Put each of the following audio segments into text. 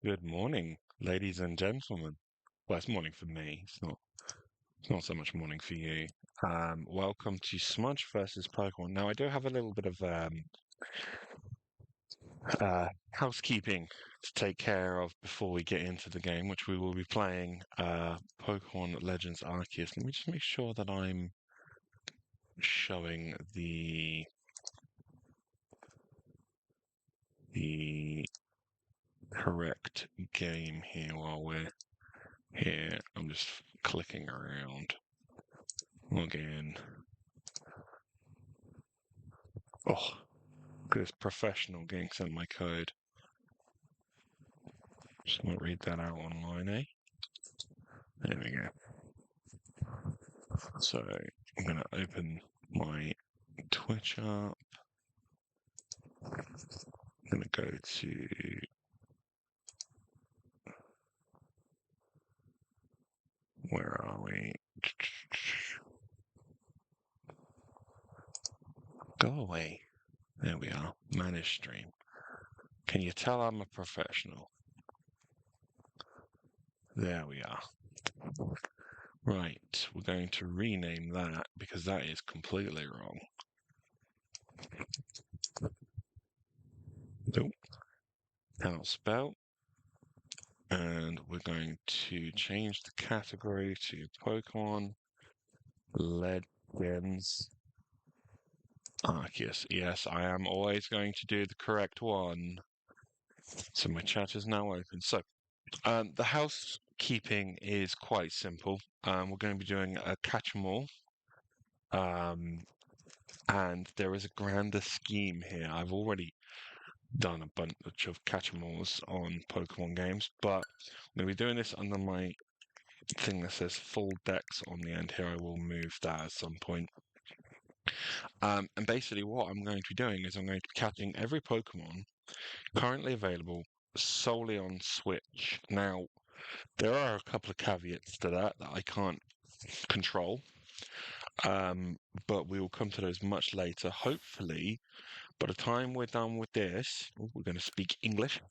Good morning, ladies and gentlemen. Well, it's morning for me. It's not so much morning for you. Welcome to Smudge versus Pokemon. Now, I do have a little bit of housekeeping to take care of before we get into the game, which we will be playing Pokemon Legends Arceus. Let me just make sure that I'm showing the correct game here while we're here. I'm just clicking around. Log in. Oh, this professional getting sent my code. Just gonna read that out online, eh? There we go. So I'm gonna open my Twitch up. I'm gonna go to where are we? Go away. There we are. Manage stream. Can you tell I'm a professional? There we are. Right, we're going to rename that because that is completely wrong. Nope. Cannot spell. And we're going to change the category to Pokemon Legends Arceus. Yes, I am always going to do the correct one. So my chat is now open. So the housekeeping is quite simple. We're going to be doing a catch 'em all. And there is a grander scheme here. I've already done a bunch of catch 'em alls on Pokemon games, but I'm going to be doing this under my thing that says full decks on the end here. I will move that at some point. And basically what I'm going to be doing is I'm going to be catching every Pokemon currently available solely on Switch. Now, there are a couple of caveats to that I can't control, but we will come to those much later. Hopefully, by the time we're done with this, we're going to speak English,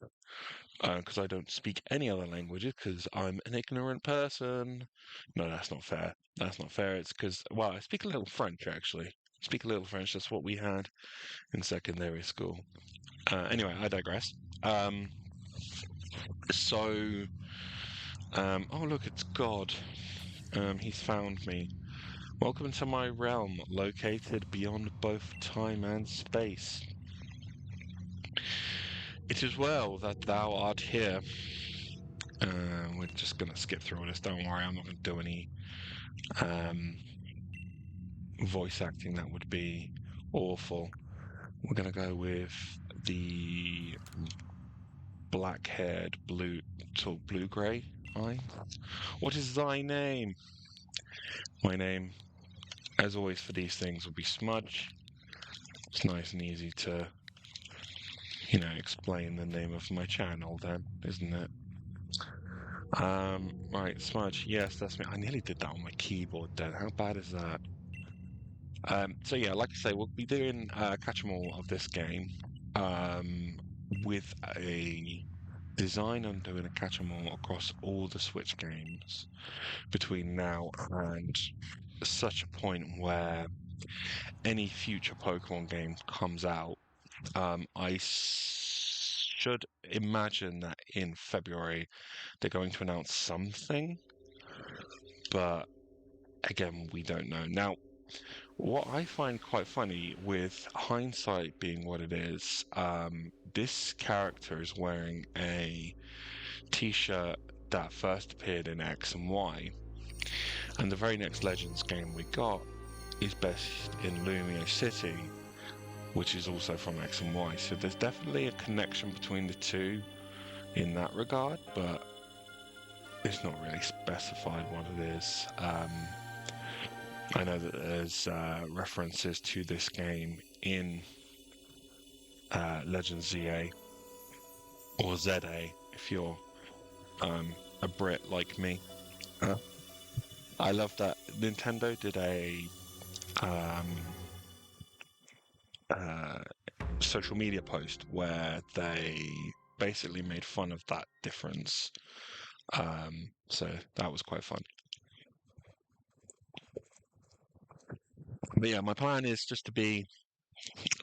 because I don't speak any other languages because I'm an ignorant person. No, that's not fair. That's not fair. It's because, well, I speak a little French actually. Speak a little French. That's what we had in secondary school. Anyway, I digress. So, oh look, it's God. He's found me. Welcome to my realm, located beyond both time and space. It is well that thou art here. We're just gonna skip through all this. Don't worry, I'm not gonna do any voice acting. That would be awful. We're gonna go with the black-haired, blue-gray eye. What is thy name? My name, as always for these things, will be Smudge. It's nice and easy to, explain the name of my channel then, isn't it? Right, Smudge, yes, that's me. I nearly did that on my keyboard then. How bad is that? So yeah, like I say, we'll be doing catch 'em all of this game with a design on doing a catch 'em all across all the Switch games between now and such a point where any future Pokemon game comes out. I should imagine that in February they're going to announce something, but again, we don't know. Now, what I find quite funny, with hindsight being what it is, this character is wearing a t-shirt that first appeared in X and Y, and the very next Legends game we got is based in Lumio City, which is also from X and Y. So there's definitely a connection between the two in that regard, but it's not really specified what it is. I know that there's references to this game in Legends ZA or ZA if you're a Brit like me. I love that Nintendo did a social media post where they basically made fun of that difference. So that was quite fun. But yeah, my plan is just to be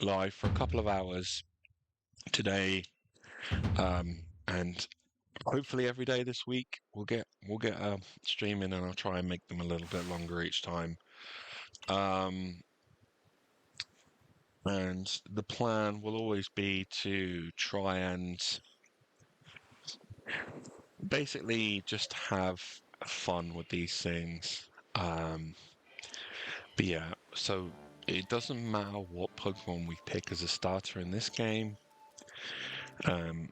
live for a couple of hours today, and hopefully every day this week we'll get a stream in, and I'll try and make them a little bit longer each time. Um, and the plan will always be to try and basically just have fun with these things. But yeah, so it doesn't matter what Pokemon we pick as a starter in this game, um,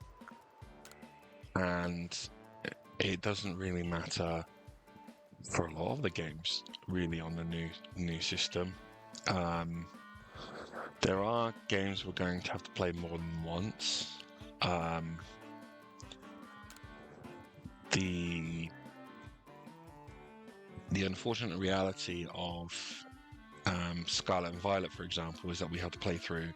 and it doesn't really matter for a lot of the games really on the new system. Um, there are games we're going to have to play more than once. The unfortunate reality of Scarlet and Violet, for example, is that we have to play through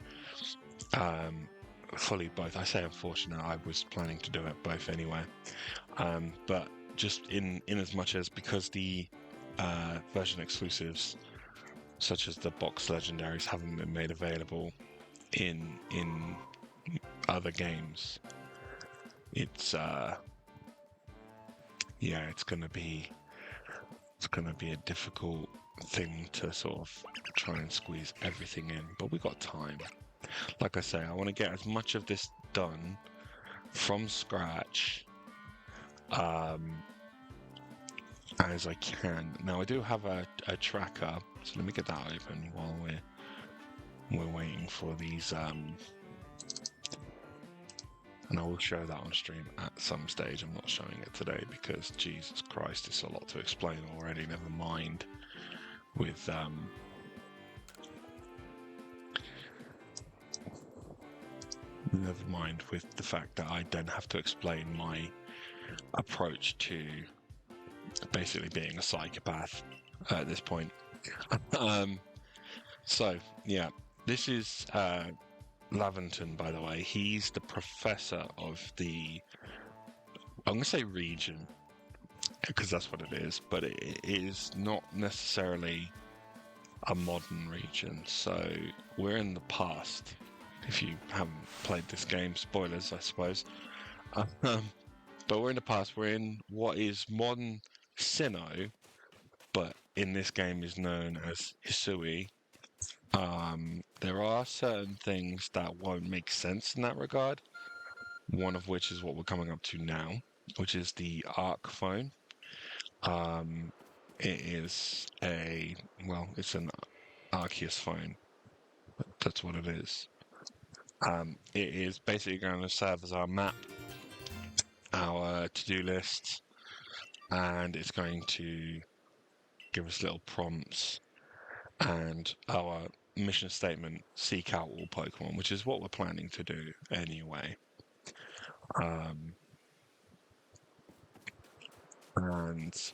fully both. I say unfortunate, I was planning to do it both anyway. But just in as much as, because the version exclusives, such as the box legendaries, haven't been made available in other games, it's it's gonna be a difficult thing to sort of try and squeeze everything in, but we got time. Like I say, I want to get as much of this done from scratch as I can. Now I do have a tracker, so let me get that open while we're waiting for these and I will show that on stream at some stage. I'm not showing it today because Jesus Christ, it's a lot to explain already, never mind with the fact that I then have to explain my approach to basically being a psychopath at this point. So yeah, this is Laventon, by the way. He's the professor of the, I'm going to say region, because that's what it is, but it is not necessarily a modern region. So we're in the past. If you haven't played this game, spoilers, I suppose. But we're in the past. We're in what is modern Sinnoh, but in this game is known as Hisui. There are certain things that won't make sense in that regard. One of which is what we're coming up to now, which is the Arc phone. It is it's an Arceus phone. That's what it is. It is basically going to serve as our map, our to-do list, and it's going to give us little prompts and our mission statement: seek out all Pokemon, which is what we're planning to do anyway. And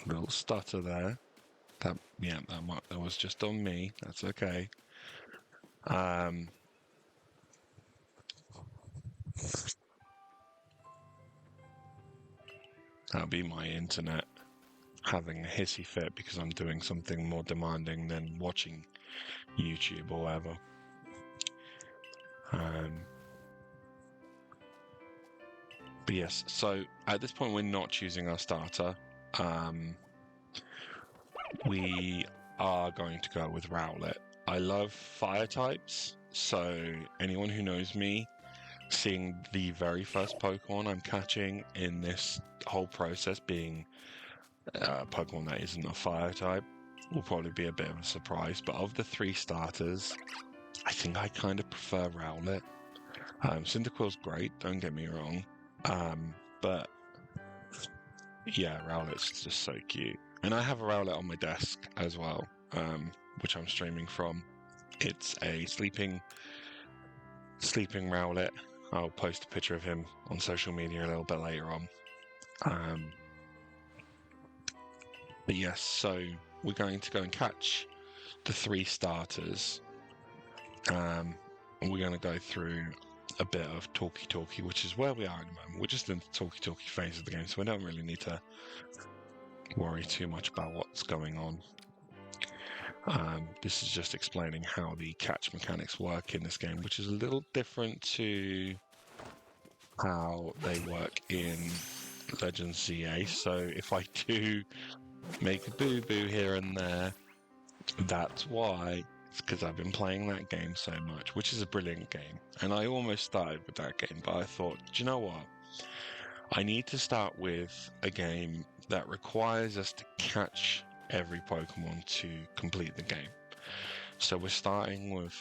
little stutter there. That was just on me. That's okay. That'll be my internet having a hissy fit because I'm doing something more demanding than watching YouTube or whatever. But yes, so at this point we're not choosing our starter. We are going to go with Rowlet. I love fire types, so anyone who knows me, seeing the very first Pokemon I'm catching in this whole process being a Pokemon that isn't a fire type will probably be a bit of a surprise. But of the three starters, I think I kind of prefer Rowlet. Cyndaquil's great, don't get me wrong. But yeah, Rowlet's just so cute. And I have a Rowlet on my desk as well, which I'm streaming from. It's a sleeping Rowlet. I'll post a picture of him on social media a little bit later on. But yes, so we're going to go and catch the three starters. And we're going to go through a bit of talky, which is where we are at the moment. We're just in the talky phase of the game, so we don't really need to worry too much about what's going on. This is just explaining how the catch mechanics work in this game, which is a little different to how they work in Legends ZA. So if I do make a boo-boo here and there, that's why. It's because I've been playing that game so much, which is a brilliant game. And I almost started with that game, but I thought, do you know what? I need to start with a game that requires us to catch every Pokemon to complete the game. So we're starting with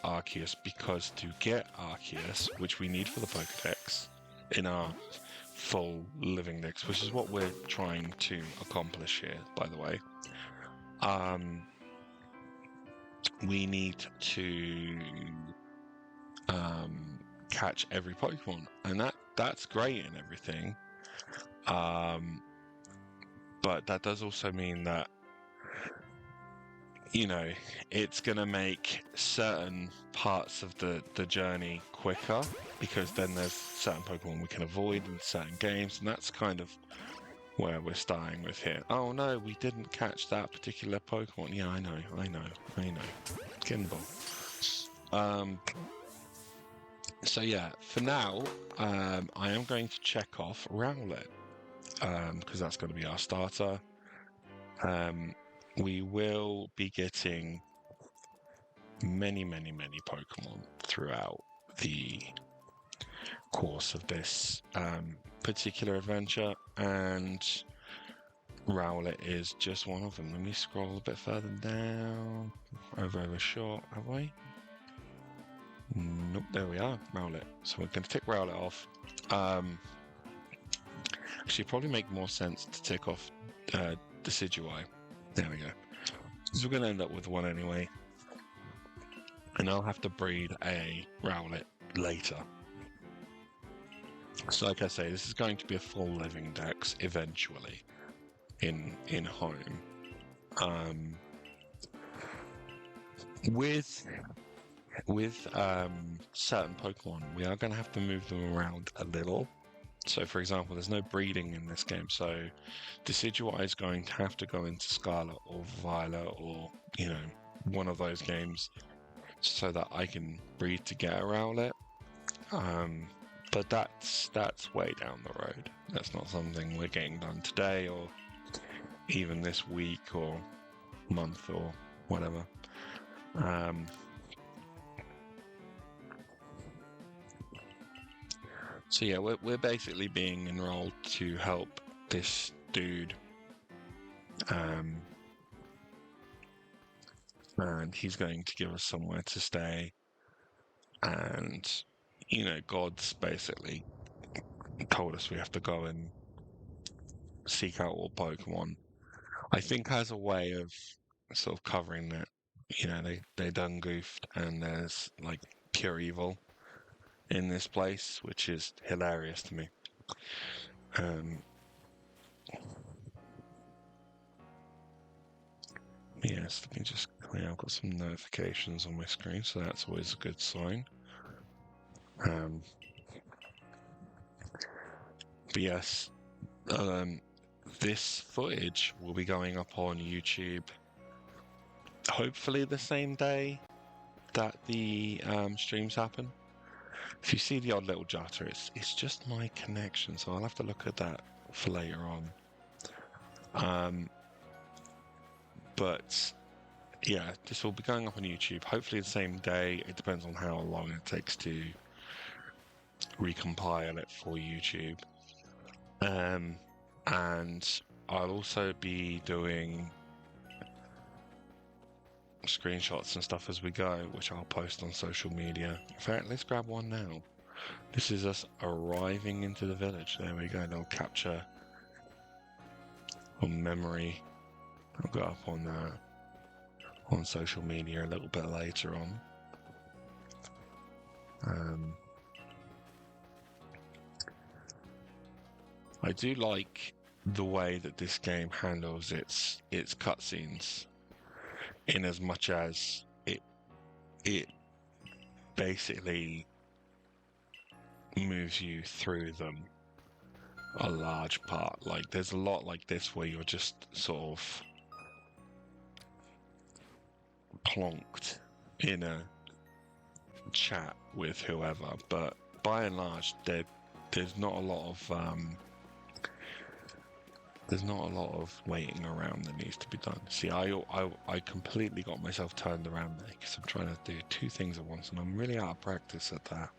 Arceus, because to get Arceus, which we need for the Pokedex in our full living dex, which is what we're trying to accomplish here, by the way. We need to catch every Pokemon, and that's great and everything. But that does also mean that, you know, it's going to make certain parts of the journey quicker, because then there's certain Pokemon we can avoid in certain games, and that's kind of where we're starting with here. Oh no, we didn't catch that particular Pokemon. Yeah, I know. Get in the ball. So yeah, for now, I am going to check off Rowlet, because that's going to be our starter. We will be getting many Pokemon throughout the course of this particular adventure, and Rowlet is just one of them. Let me scroll a bit further down. Over short, have we? Nope, there we are, Rowlet. So we're going to tick Rowlet off. Actually, probably make more sense to tick off Decidueye. There we go. So we're going to end up with one anyway. And I'll have to breed a Rowlet later. So like I say, this is going to be a full living dex eventually in home. With certain Pokemon, we are going to have to move them around a little. So, for example, there's no breeding in this game, so Decidueye is going to have to go into Scarlet or Violet, or, you know, one of those games, so that I can breed to get a Rowlet. But that's way down the road. That's not something we're getting done today, or even this week, or month, or whatever. So yeah, we're basically being enrolled to help this dude, and he's going to give us somewhere to stay, and, you know, God's basically told us we have to go and seek out all Pokemon. I think as a way of sort of covering that, you know, they done goofed, and there's like pure evil in this place, which is hilarious to me. Yes, let me just clear. I've got some notifications on my screen, so that's always a good sign. But yes, this footage will be going up on YouTube, hopefully the same day that the streams happen. If you see the odd little jutter, it's just my connection, so I'll have to look at that for later on. But yeah, this will be going up on YouTube, hopefully the same day. It depends on how long it takes to recompile it for YouTube. And I'll also be doing screenshots and stuff as we go, which I'll post on social media. In fact, let's grab one now. This is us arriving into the village. There we go. They'll capture on memory. I'll go up on social media a little bit later on. I do like the way that this game handles its cutscenes, in as much as it basically moves you through them a large part. Like there's a lot like this where you're just sort of plonked in a chat with whoever, but by and large, there's not a lot of waiting around that needs to be done. See, I completely got myself turned around there because I'm trying to do two things at once, and I'm really out of practice at that.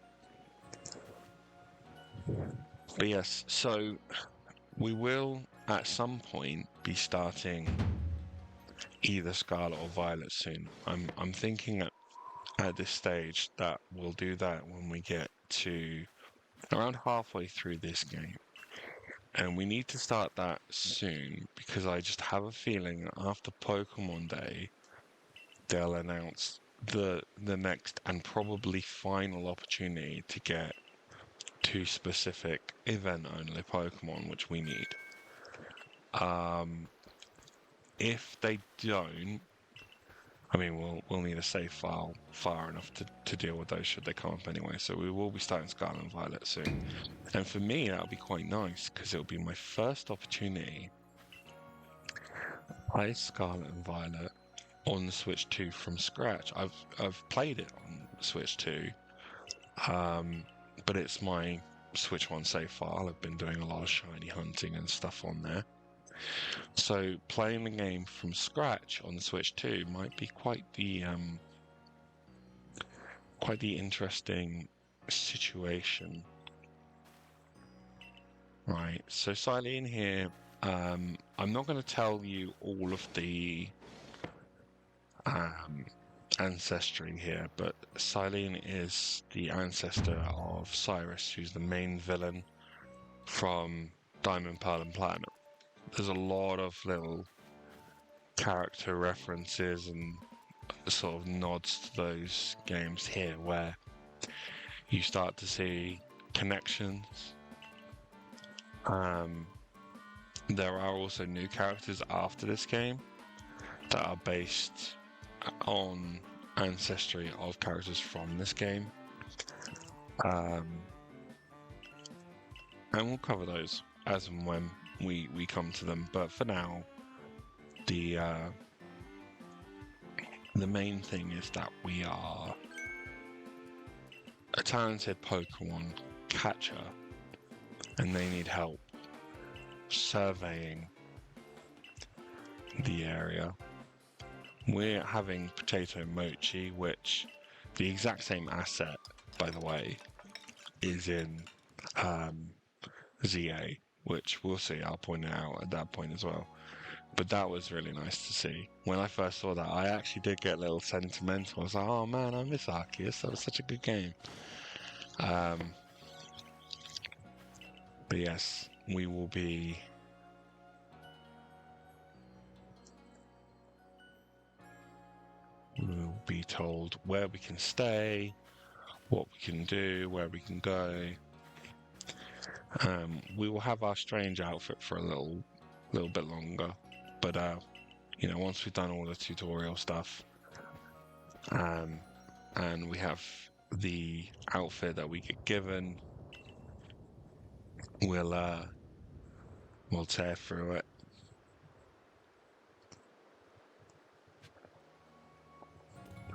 But yes, so we will at some point be starting either Scarlet or Violet soon. I'm thinking at this stage that we'll do that when we get to around halfway through this game. And we need to start that soon because I just have a feeling after Pokemon Day, they'll announce the next and probably final opportunity to get two specific event-only Pokemon, which we need. If they don't, I mean, we'll need a save file far enough to deal with those should they come up anyway. So we will be starting Scarlet and Violet soon. And for me, that'll be quite nice because it'll be my first opportunity to play Scarlet and Violet on the Switch 2 from scratch. I've played it on Switch 2, but it's my Switch 1 save file. I've been doing a lot of shiny hunting and stuff on there. So playing the game from scratch on the Switch 2 might be quite the interesting situation. Right, so Silene here, I'm not going to tell you all of the ancestry here, but Silene is the ancestor of Cyrus, who's the main villain from Diamond, Pearl and Platinum. There's a lot of little character references and sort of nods to those games here where you start to see connections. There are also new characters after this game that are based on ancestry of characters from this game. And we'll cover those as and when we come to them, but for now, the main thing is that we are a talented Pokemon catcher, and they need help surveying the area. We're having Potato Mochi, which the exact same asset, by the way, is in ZA. Which we'll see, I'll point it out at that point as well. But that was really nice to see. When I first saw that, I actually did get a little sentimental. I was like, oh man, I miss Arceus. That was such a good game. But yes, we will be... We'll be told where we can stay, what we can do, where we can go. We will have our strange outfit for a little bit longer, but once we've done all the tutorial stuff, and we have the outfit that we get given, we'll tear through it.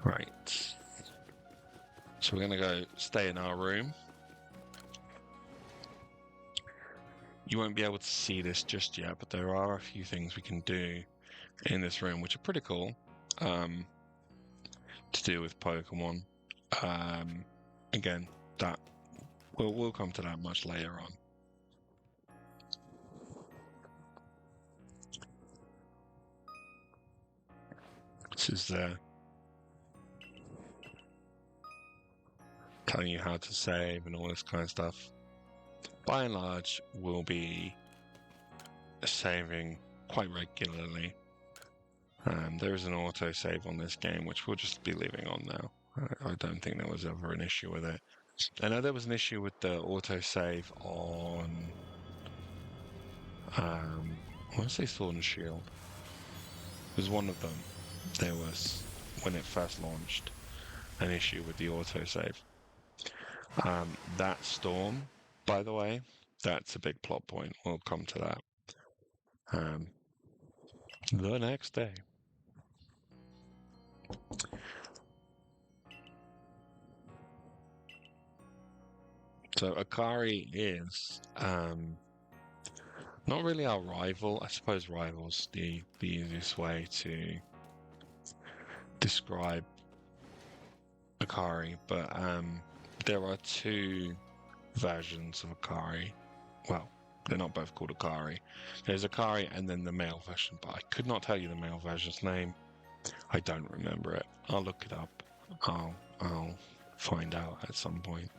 Right. So we're gonna go stay in our room. You won't be able to see this just yet, but there are a few things we can do in this room which are pretty cool to do with Pokemon. Again, that we'll come to that much later on. This is telling you how to save and all this kind of stuff. By and large, we'll be saving quite regularly. There is an autosave on this game, which we'll just be leaving on now. I don't think there was ever an issue with it. I know there was an issue with the autosave on... I want to say Sword and Shield. It was one of them. There was, when it first launched, an issue with the autosave. That storm, by the way, that's a big plot point. We'll come to that. Um, the next day. So Akari is not really our rival. I suppose rival's the easiest way to describe Akari, but there are two versions of Akari. Well, they're not both called Akari. There's Akari and then the male version, but I could not tell you the male version's name. I don't remember it. I'll look it up. I'll find out at some point.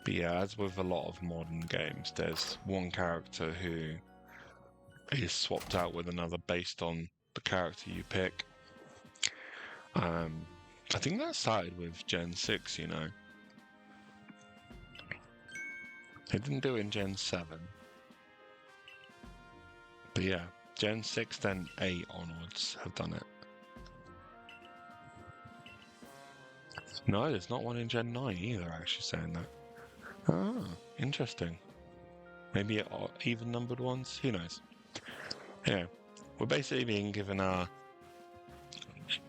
But yeah, as with a lot of modern games, there's one character who is swapped out with another based on the character you pick. I think that started with Gen 6, you know. They didn't do it in Gen 7. But yeah, Gen 6 then 8 onwards have done it. No, there's not one in Gen 9 either, actually saying that. Ah, interesting. Maybe even numbered ones? Who knows? Yeah, we're basically being given our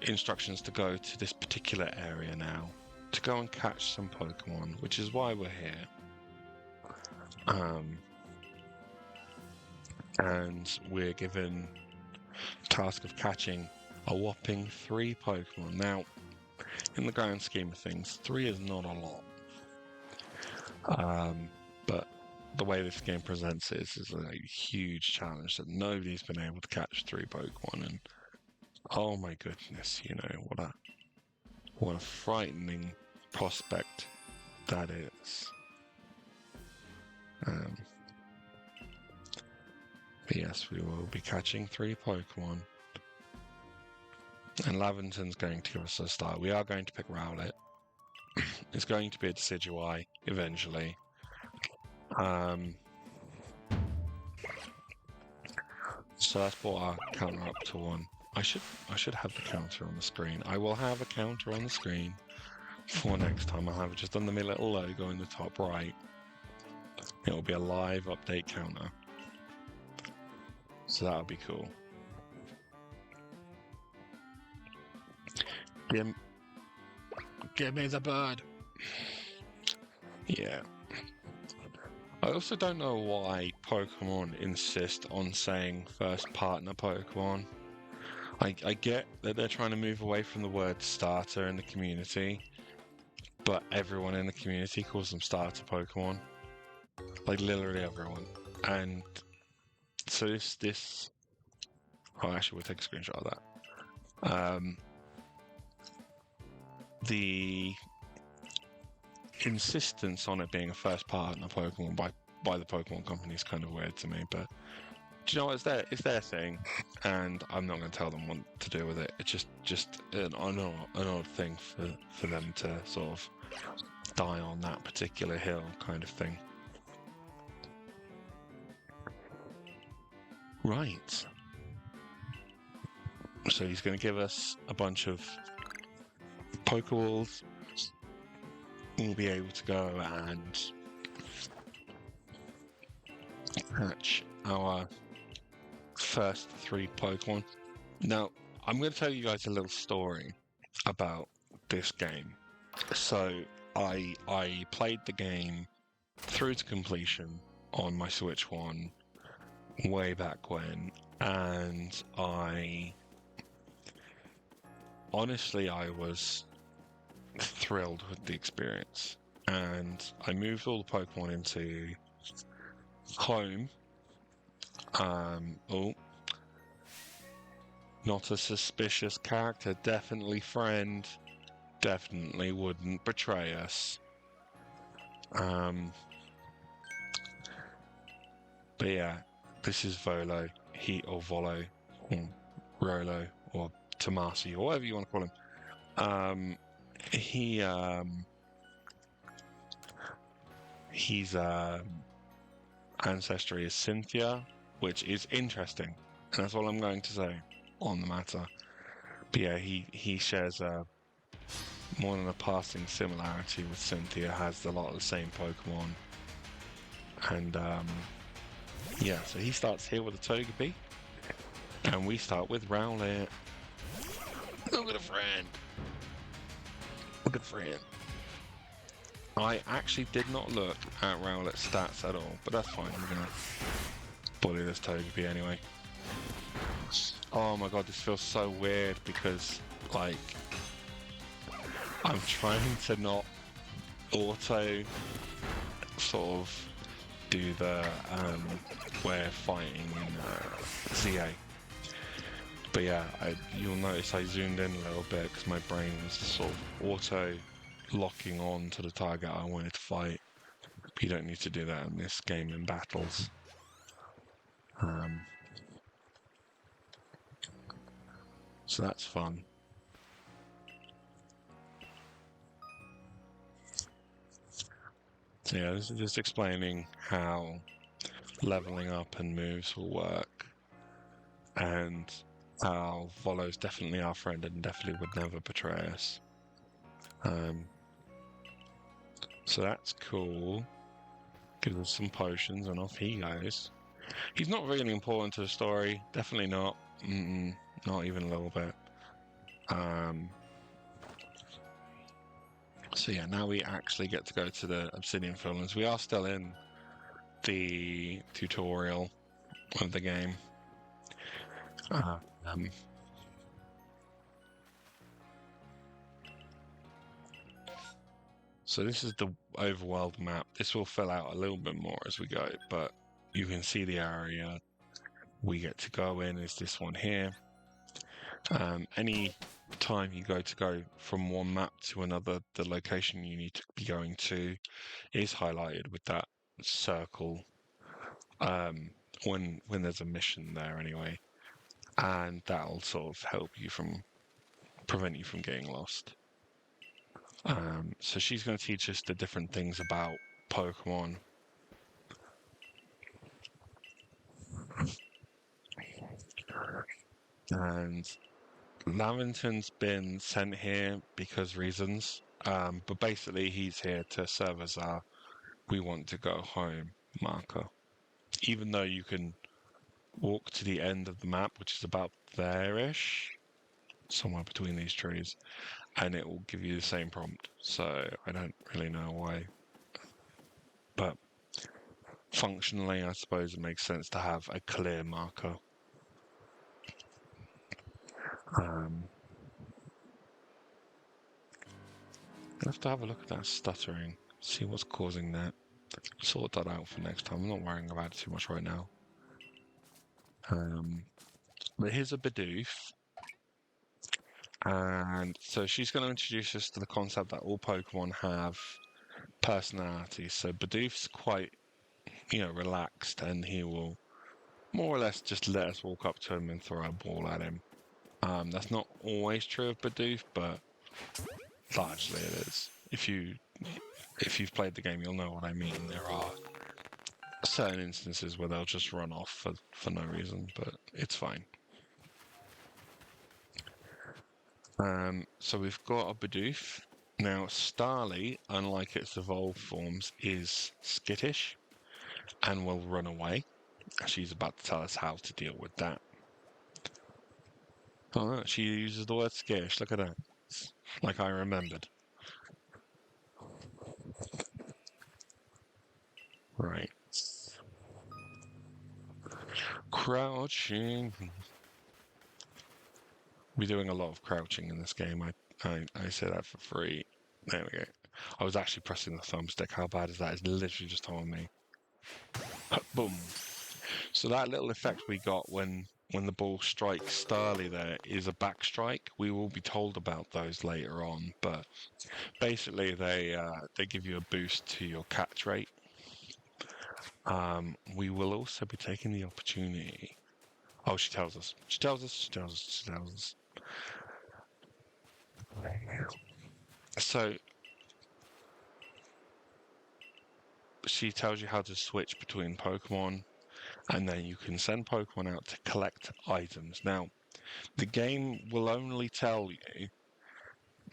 instructions to go to this particular area now to go and catch some Pokemon, which is why we're here. And we're given the task of catching a whopping 3 Pokemon. Now, in the grand scheme of things, 3 is not a lot. But the way this game presents it is a huge challenge that nobody's been able to catch 3 Pokemon, and oh my goodness, you know, what a frightening prospect that is. But yes, we will be catching 3 Pokemon. And Laventon's going to give us a start. We are going to pick Rowlet. It's going to be a Decidueye eventually. So that's brought our counter up to 1. I should have the counter on the screen. I will have a counter on the screen for next time. I'll have it just under my little logo in the top right. It will be a live update counter. So that'll be cool. Give me the bird. Yeah. I also don't know why Pokemon insist on saying first partner Pokemon. I get that they're trying to move away from the word starter in the community, but everyone in the community calls them starter Pokemon. Like literally everyone. And so this oh, actually we'll take a screenshot of that. The insistence on it being a first partner Pokemon by the Pokemon company is kind of weird to me, but do you know what? It's their thing, and I'm not going to tell them what to do with it. It's just an odd thing for them to sort of die on that particular hill kind of thing. Right. So he's going to give us a bunch of Pokeballs. We'll be able to go and catch our first 3 Pokemon. Now, I'm going to tell you guys a little story about this game. So, I played the game through to completion on my Switch 1 way back when, and honestly, I was thrilled with the experience, and I moved all the Pokemon into home. Oh, not a suspicious character, definitely friend, definitely wouldn't betray us. But yeah, this is Volo, or Volo, or Rolo, or Tomasi, or whatever you want to call him. His ancestry is Cynthia, which is interesting, and that's all I'm going to say on the matter. But yeah, he shares a more than a passing similarity with Cynthia. Has a lot of the same Pokemon, and yeah. So he starts here with a Togepi, and we start with Rowlet. Look at a friend. Look at a friend. I actually did not look at Rowlet's stats at all, but that's fine. We're gonna bully this Togepi anyway. Oh my god, this feels so weird because, like, I'm trying to not auto sort of do the we're fighting in ZA. But yeah, you'll notice I zoomed in a little bit because my brain was sort of auto locking on to the target I wanted to fight. But you don't need to do that in this game in battles. So that's fun. So yeah, this is just explaining how leveling up and moves will work, and how Volo's definitely our friend and definitely would never betray us. So that's cool. Gives us some potions, and off he goes. He's not really important to the story. Definitely not. Not even a little bit. So yeah, now we actually get to go to the Obsidian Fields. We are still in the tutorial of the game. So this is the overworld map. This will fill out a little bit more as we go, but you can see the area we get to go in is this one here. Any time you go from one map to another, the location you need to be going to is highlighted with that circle when there's a mission there anyway, and that'll sort of help you prevent you from getting lost. So she's going to teach us the different things about Pokemon. And Lavington's been sent here because reasons, but basically he's here to serve as our "we want to go home" marker. Even though you can walk to the end of the map, which is about there-ish, somewhere between these trees, and it will give you the same prompt. So I don't really know why. But functionally, I suppose it makes sense to have a clear marker. I have to have a look at that stuttering, see what's causing that. Sort that out for next time. I'm not worrying about it too much right now. But here's a Bidoof. And so she's going to introduce us to the concept that all Pokemon have personality. So Bidoof's quite, relaxed, and he will more or less just let us walk up to him and throw a ball at him. That's not always true of Bidoof, but largely it is. If you've played the game, you'll know what I mean. There are certain instances where they'll just run off for no reason, but it's fine. So we've got a Bidoof. Now, Starly, unlike its evolved forms, is skittish and will run away. She's about to tell us how to deal with that. Oh, she uses the word skittish. Look at that. Like I remembered. Right. Crouching. We're doing a lot of crouching in this game. I say that for free. There we go. I was actually pressing the thumbstick. How bad is that? It's literally just on me. Boom. So that little effect we got when the ball strikes Starly there is a back strike. We will be told about those later on, but basically they give you a boost to your catch rate. We will also be taking the opportunity. Oh, she tells us. She tells us. She tells us. She tells us. So she tells you how to switch between Pokemon, and then you can send Pokemon out to collect items. Now, The game will only tell you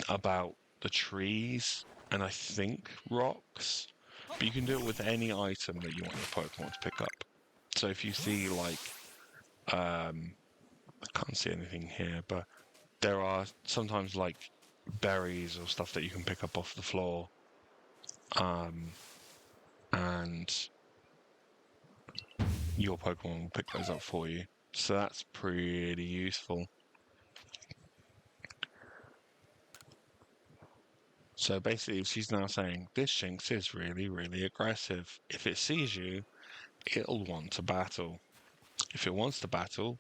about the trees and I think rocks, but you can do it with any item that you want your Pokemon to pick up. So if you see like, I can't see anything here, but there are sometimes like berries or stuff that you can pick up off the floor, and your Pokemon will pick those up for you. So that's pretty useful. So basically, she's now saying, this Shinx is really, really aggressive. If it sees you, it'll want to battle. If it wants to battle,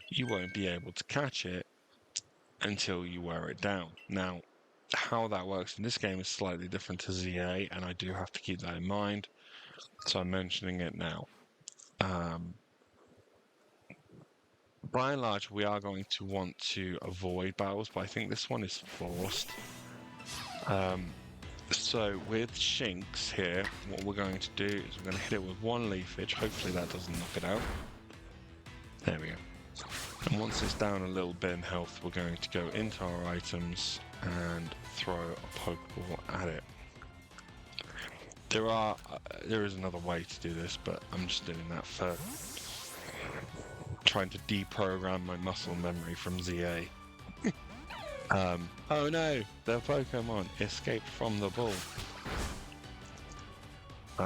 you won't be able to catch it until you wear it down. Now, how that works in this game is slightly different to ZA, and I do have to keep that in mind, so I'm mentioning it now. By and large, we are going to want to avoid battles, but I think this one is forced. So with Shinx here, what we're going to do is we're going to hit it with one Leafage. Hopefully that doesn't knock it out. There we go. And once it's down a little bit in health, we're going to go into our items and throw a Pokeball at it. There is another way to do this, but I'm just doing that for trying to deprogram my muscle memory from ZA. Oh no, the Pokemon escaped from the ball. Do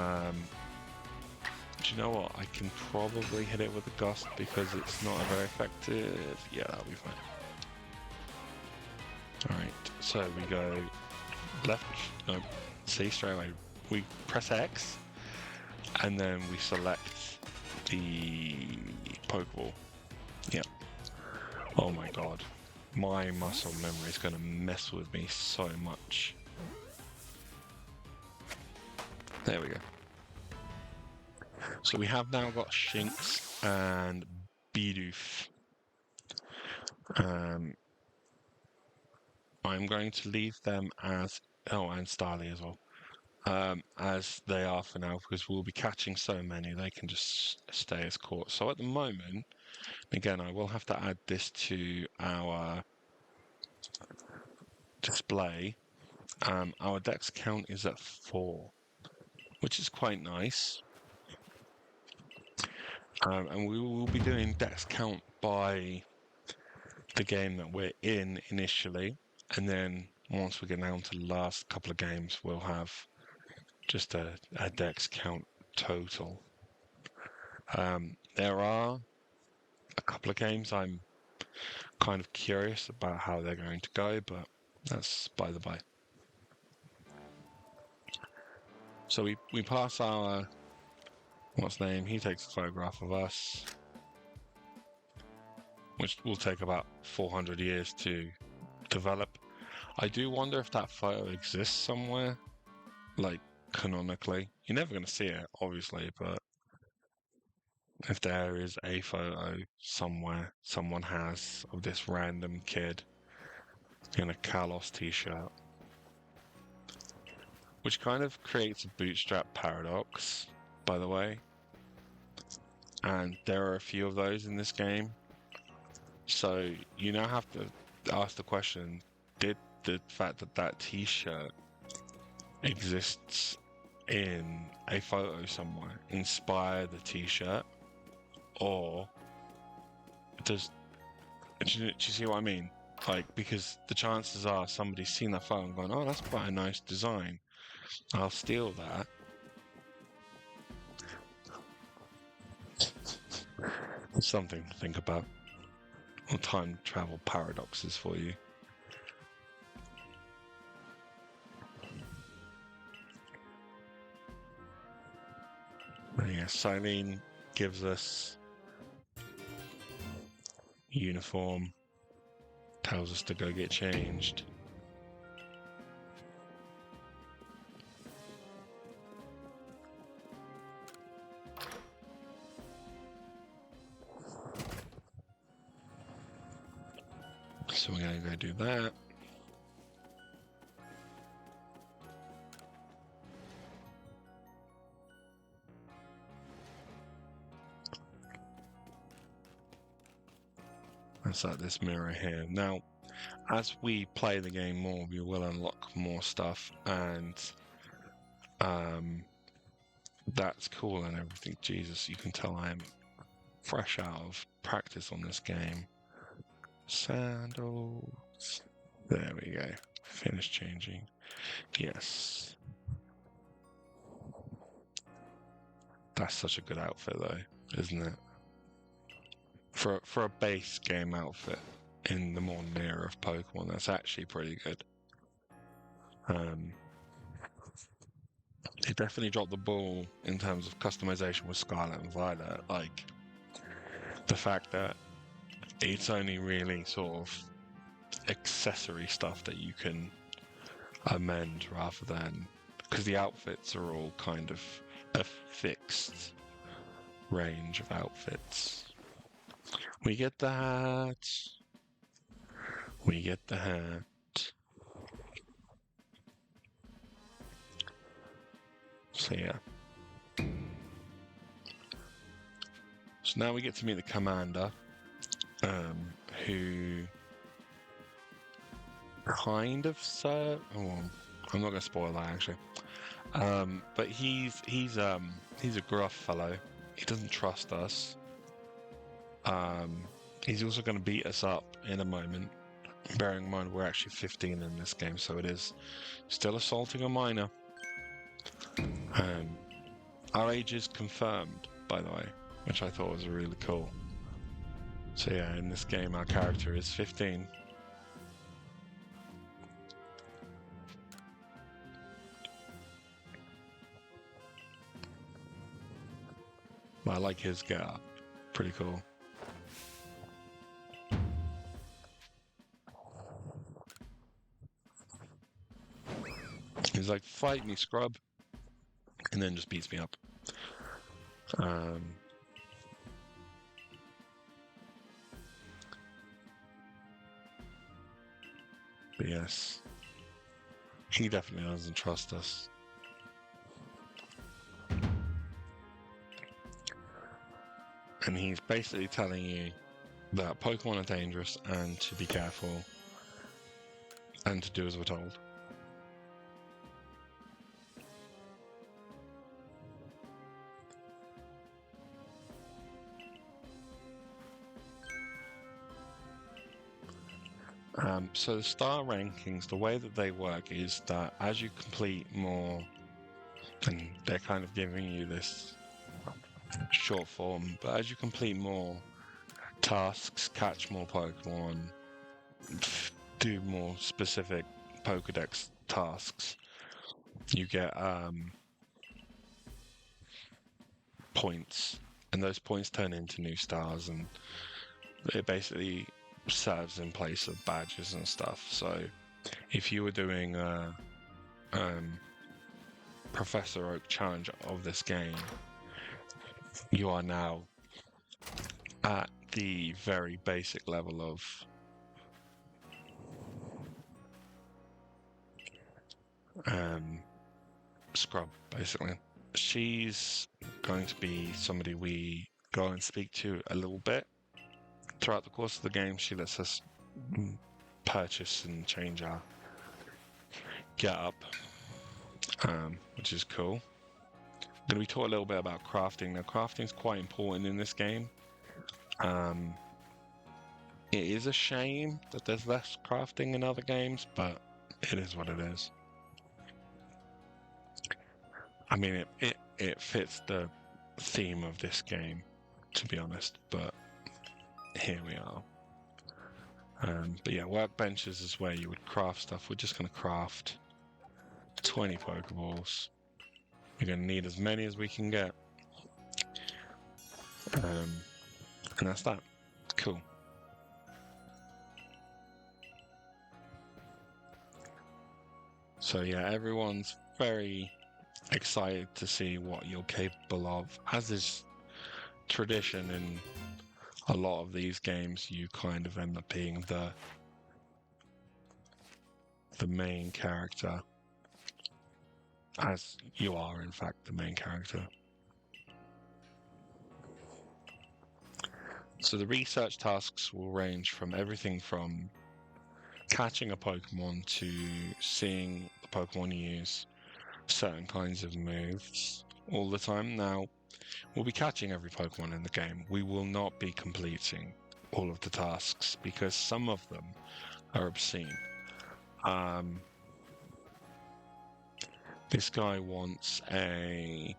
you know what? I can probably hit it with a Gust because it's not very effective. Yeah, that'll be fine. Alright, so we go left, no, see straight away. We press X, and then we select the Pokeball. Yep. Oh my god. My muscle memory is going to mess with me so much. There we go. So we have now got Shinx and Bidoof. I'm going to leave them as... Oh, and Starly as well. As they are for now, because we'll be catching so many, they can just stay as caught. So at the moment, again, I will have to add this to our display. Our dex count is at 4, which is quite nice. And we will be doing dex count by the game that we're in initially, and then once we get down to the last couple of games, we'll have just a dex count total. There are a couple of games I'm kind of curious about how they're going to go, but that's by the by. So we pass our... What's name? He takes a photograph of us, which will take about 400 years to develop. I do wonder if that photo exists somewhere, like canonically. You're never going to see it, obviously, but if there is a photo somewhere someone has of this random kid in a Kalos t-shirt, which kind of creates a bootstrap paradox, by the way. And there are a few of those in this game. So you now have to ask the question, did the fact that that t-shirt exists in a photo somewhere inspire the t-shirt? Or do you see what I mean? Like, because the chances are somebody's seen that photo and gone, oh, that's quite a nice design, I'll steal that. Something to think about. Or time travel paradoxes for you. But yeah, Silene gives us uniform, tells us to go get changed. So we're going to go do that. inside this mirror here. Now, as we play the game more, we will unlock more stuff, and that's cool and everything. Jesus, you can tell I am fresh out of practice on this game. Sandals. There we go. Finish changing. Yes. That's such a good outfit, though, isn't it? For a base game outfit in the modern era of Pokemon, that's actually pretty good. They definitely dropped the ball in terms of customization with Scarlet and Violet. Like, the fact that it's only really sort of accessory stuff that you can amend rather than... Because the outfits are all kind of a fixed range of outfits. We get the hat. We get the hat. So yeah. So now we get to meet the commander, who kind of I'm not going to spoil that actually. But he's a gruff fellow. He doesn't trust us. He's also going to beat us up in a moment. Bearing in mind we're actually 15 in this game, so it is still assaulting a minor. Our age is confirmed, by the way, which I thought was really cool. So yeah, in this game our character is 15. I like his getup. Pretty cool. He's like, fight me, scrub. And then just beats me up. But yes. He definitely doesn't trust us. And he's basically telling you that Pokemon are dangerous and to be careful and to do as we're told. So the star rankings, the way that they work is that as you complete more, and they're kind of giving you this short form, but as you complete more tasks, catch more Pokemon, do more specific Pokedex tasks, you get points, and those points turn into new stars, and it basically serves in place of badges and stuff. So if you were doing a Professor Oak challenge of this game, you are now at the very basic level of scrub, basically. She's going to be somebody we go and speak to a little bit. Throughout the course of the game, she lets us purchase and change our getup, which is cool. I'm going to be taught a little bit about crafting. Now, crafting is quite important in this game. It is a shame that there's less crafting in other games, but it is what it is. I mean, it fits the theme of this game, to be honest, but here we are. But yeah, workbenches is where you would craft stuff. We're just going to craft 20 Pokeballs. We're going to need as many as we can get. And that's that. Cool. So yeah, everyone's very excited to see what you're capable of. As is tradition in a lot of these games, you kind of end up being the main character. As you are, in fact, the main character. So the research tasks will range from everything from catching a Pokemon to seeing the Pokemon use certain kinds of moves all the time. Now, we'll be catching every Pokemon in the game. We will not be completing all of the tasks because some of them are obscene. Um, this guy wants a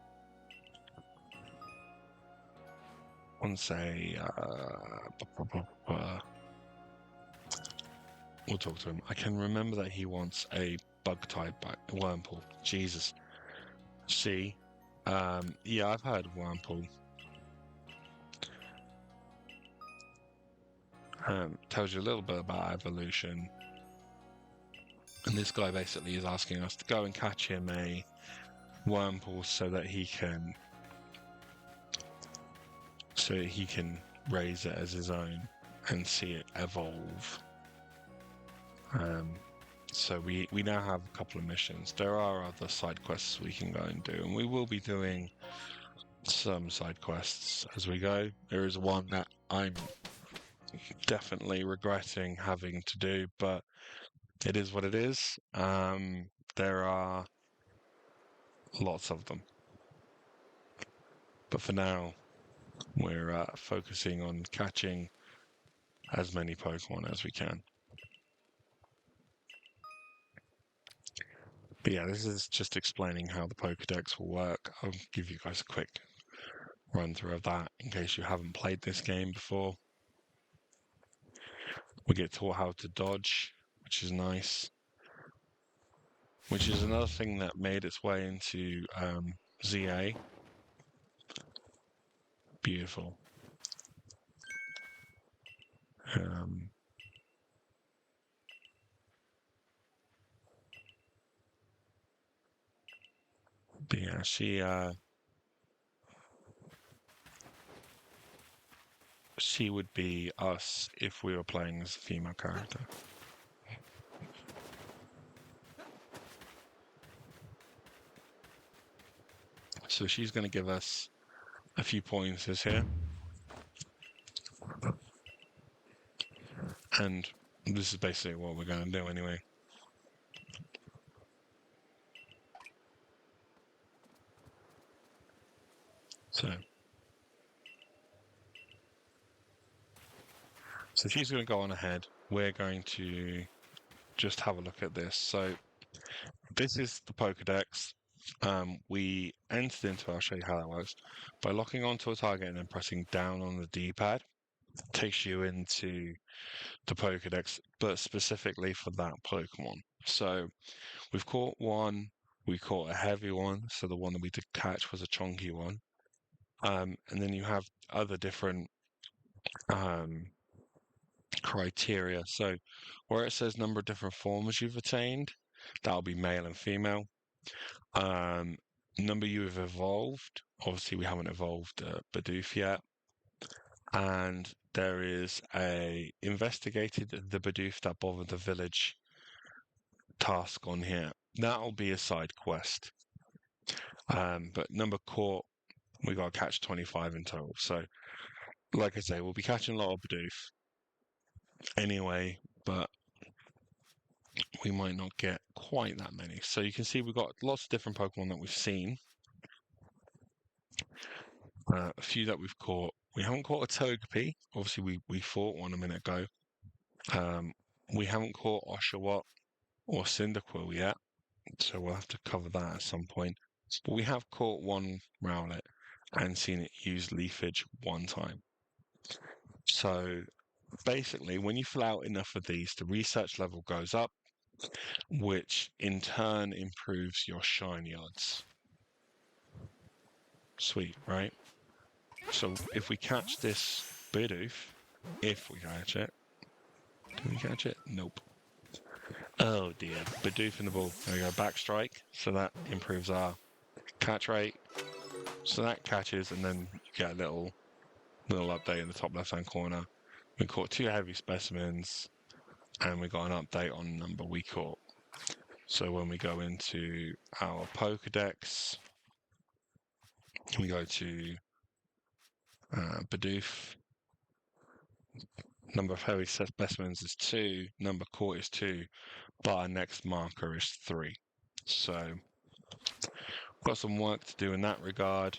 we'll talk to him. I can remember that he wants a bug type Wurmple. Jesus. See, yeah, I've heard of Wurmple. Tells you a little bit about evolution. And this guy basically is asking us to go and catch him a Wurmple so that he can raise it as his own and see it evolve. So we now have a couple of missions. There are other side quests we can go and do, and we will be doing some side quests as we go. There is one that I'm definitely regretting having to do, but it is what it is. There are lots of them. But for now, we're focusing on catching as many Pokemon as we can. But yeah, this is just explaining how the Pokedex will work. I'll give you guys a quick run through of that in case you haven't played this game before. We get taught how to dodge, which is nice. Which is another thing that made its way into ZA. Beautiful. But yeah, she would be us if we were playing as a female character. So she's going to give us a few pointers here. And this is basically what we're going to do anyway. So she's going to go on ahead. We're going to just have a look at this. So this is the Pokedex. We entered into, I'll show you how that works, by locking onto a target and then pressing down on the D-pad. Takes you into the Pokedex, but specifically for that Pokemon. So we've caught one, we caught a heavy one, so the one that we did catch was a chunky one. And then you have other different criteria. So where it says number of different forms you've attained, that'll be male and female. Number you have evolved, obviously we haven't evolved Bidoof yet. And there is a investigated the Bidoof that bothered the village task on here. That'll be a side quest. But number caught, we got to catch 25 in total. So, like I say, we'll be catching a lot of Bidoof anyway, but we might not get quite that many. So you can see we've got lots of different Pokemon that we've seen. A few that we've caught. We haven't caught a Togepi. Obviously, we fought one a minute ago. We haven't caught Oshawott or Cyndaquil yet, so we'll have to cover that at some point. But we have caught one Rowlet and seen it use Leafage one time. So basically, when you fill out enough of these, the research level goes up, which in turn improves your shiny odds. Sweet, right? So if we catch this Bidoof, if we catch it, do we catch it? Nope. Oh dear, Bidoof in the ball. There we go, back strike. So that improves our catch rate. So that catches, and then you get a little update in the top left-hand corner. We caught 2 heavy specimens, and we got an update on the number we caught. So when we go into our Pokedex, we go to Bidoof, number of heavy specimens is 2, number caught is 2, but our next marker is 3. So, got some work to do in that regard,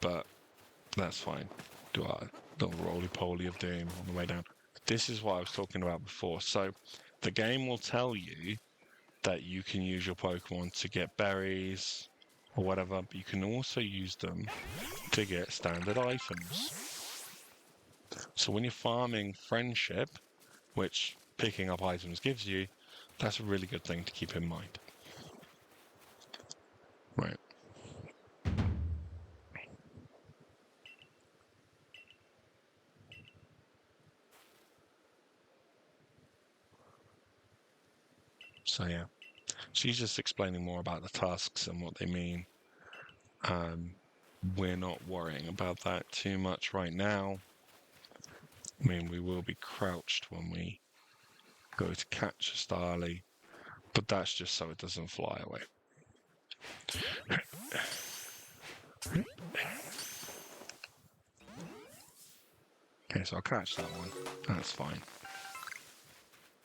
but that's fine. Do our little roly-poly of doom on the way down. This is what I was talking about before. So, the game will tell you that you can use your Pokemon to get berries or whatever, but you can also use them to get standard items. So when you're farming friendship, which picking up items gives you, that's a really good thing to keep in mind. Right. So yeah, she's just explaining more about the tasks and what they mean. We're not worrying about that too much right now. I mean, we will be crouched when we go to catch a Starly, but that's just so it doesn't fly away. Okay, so I'll catch that one. That's fine.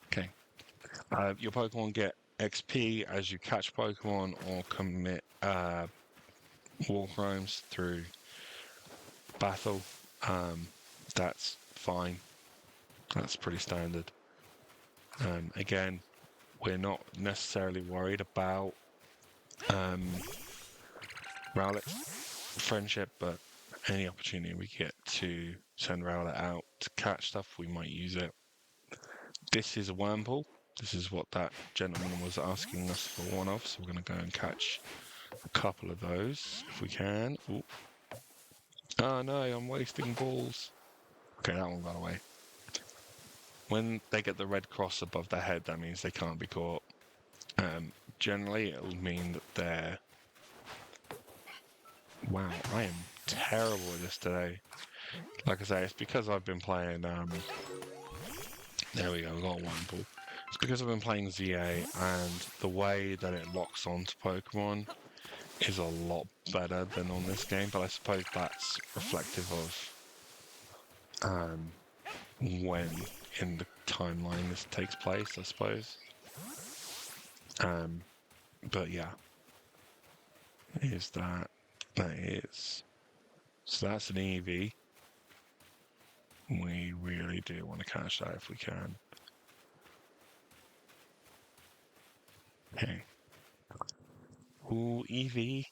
Okay. Your Pokemon get XP as you catch Pokemon or commit walk roams through battle. That's fine. That's pretty standard. Again, we're not necessarily worried about Rowlet's friendship, but any opportunity we get to send Rowlet out to catch stuff, we might use it. This is a Wurmple. This is what that gentleman was asking us for one of, so we're going to go and catch a couple of those if we can. Ooh. Oh no, I'm wasting balls. Okay, that one got away. When they get the red cross above their head, that means they can't be caught. Generally, it'll mean that they're... Wow, I am terrible at this today. Like I say, it's because I've been playing... There we go, we got one ball. It's because I've been playing ZA, and the way that it locks onto Pokemon is a lot better than on this game, but I suppose that's reflective of when in the timeline this takes place, I suppose. But yeah, is that is. So that's an Eevee. We really do want to catch that if we can. Okay. Ooh, Eevee.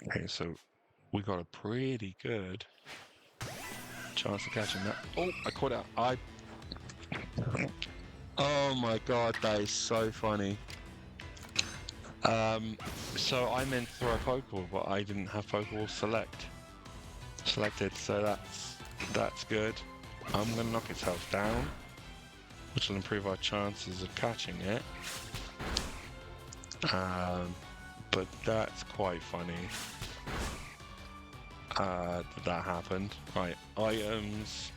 Okay, so we got a pretty good chance of catching that. Oh, I caught it. Oh my god, that is so funny. So I meant to throw a Pokeball, but I didn't have Pokeball selected, so that's good. I'm gonna knock its health down, which will improve our chances of catching it. But that's quite funny. That happened. Right, items,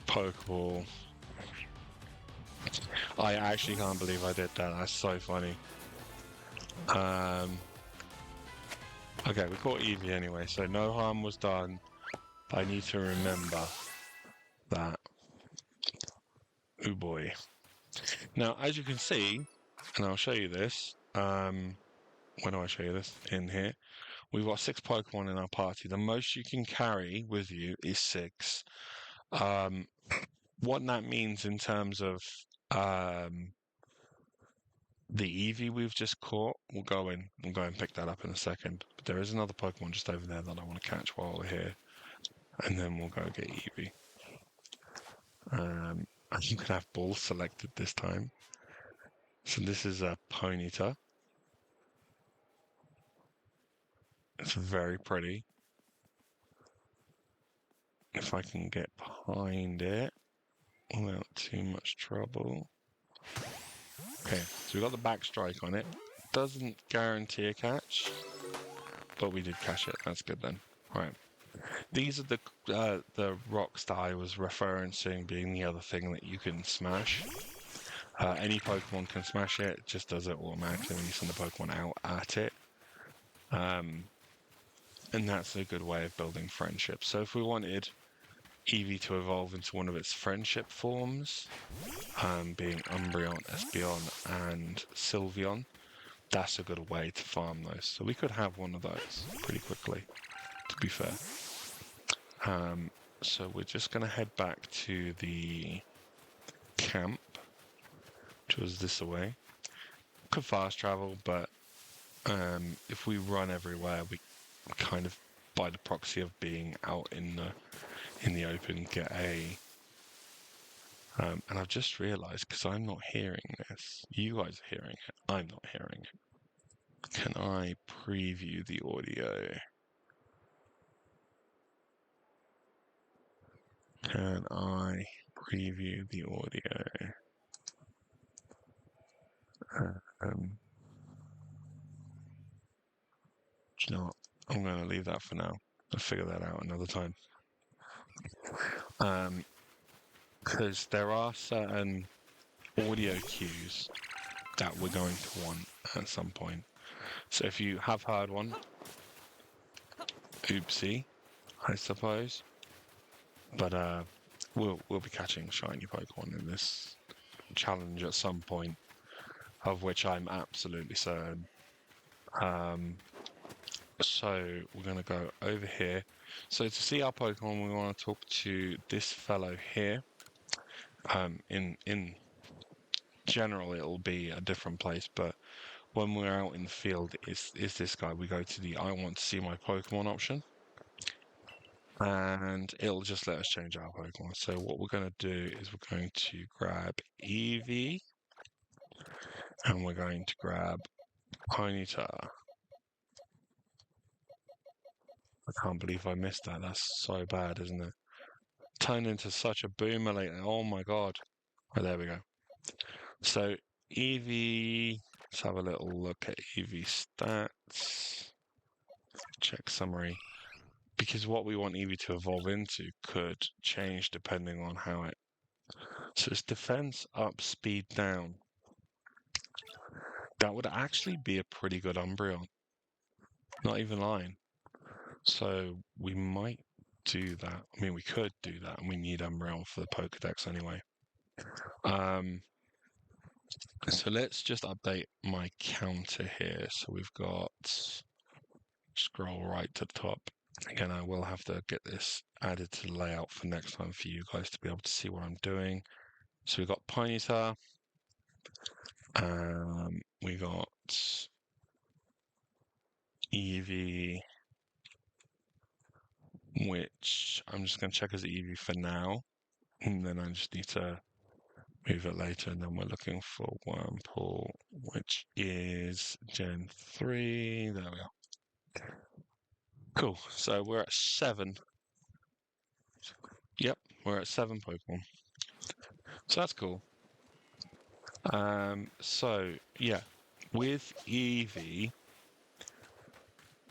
Pokeball. I actually can't believe I did that. That's so funny. Okay, we caught Eevee anyway, so no harm was done. I need to remember that. Oh boy. Now, as you can see, and I'll show you this, when do I show you this? In here. We've got 6 Pokemon in our party. The most you can carry with you is 6. What that means in terms of the Eevee we've just caught, we'll go and pick that up in a second. But there is another Pokemon just over there that I want to catch while we're here. And then we'll go get Eevee. I think we can have Bull selected this time. So this is a Ponyta. It's very pretty. If I can get behind it without too much trouble. Okay, so we got the back strike on it. Doesn't guarantee a catch, but we did catch it. That's good then. Right. These are the rocks that I was referencing being the other thing that you can smash. Any Pokemon can smash it. It just does it automatically when you send the Pokemon out at it. And that's a good way of building friendship. So if we wanted Eevee to evolve into one of its friendship forms, being Umbreon, Espeon, and Sylveon, that's a good way to farm those. So we could have one of those pretty quickly, to be fair. So we're just going to head back to the camp, which was this away. Could fast travel, but if we run everywhere, we kind of, by the proxy of being out in the open, get a. And I've just realised, because I'm not hearing this, you guys are hearing it, I'm not hearing it. Can I preview the audio? Can I preview the audio? Do you know what? I'm going to leave that for now. I'll figure that out another time. Because there are certain audio cues that we're going to want at some point. So if you have heard one, oopsie, I suppose. But we'll be catching shiny Pokemon in this challenge at some point, of which I'm absolutely certain. So we're going to go over here. So to see our Pokemon, we want to talk to this fellow here. In general, it'll be a different place, but when we're out in the field, is this guy. We go to the I want to see my Pokemon option, and it'll just let us change our Pokemon. So what we're going to do is we're going to grab Eevee, and we're going to grab Ponyta. I can't believe I missed that. That's so bad, isn't it? Turned into such a boomer lately. Oh my god. Oh, there we go. So Eevee, let's have a little look at Eevee stats. Check summary. Because what we want Eevee to evolve into could change depending on how it. So it's defense up, speed down. That would actually be a pretty good Umbreon. Not even lying. So we might do that. I mean, we could do that, and we need Umbreon for the Pokedex anyway. So let's just update my counter here. So we've got, scroll right to the top. Again, I will have to get this added to the layout for next time for you guys to be able to see what I'm doing. So we've got Ponyta. We got Eevee, which I'm just going to check as Eevee for now. And then I just need to move it later. And then we're looking for Wurmple, which is Gen 3. There we are. Cool. So we're at 7. Yep, we're at 7 Pokemon. So that's cool. So yeah, with Eevee,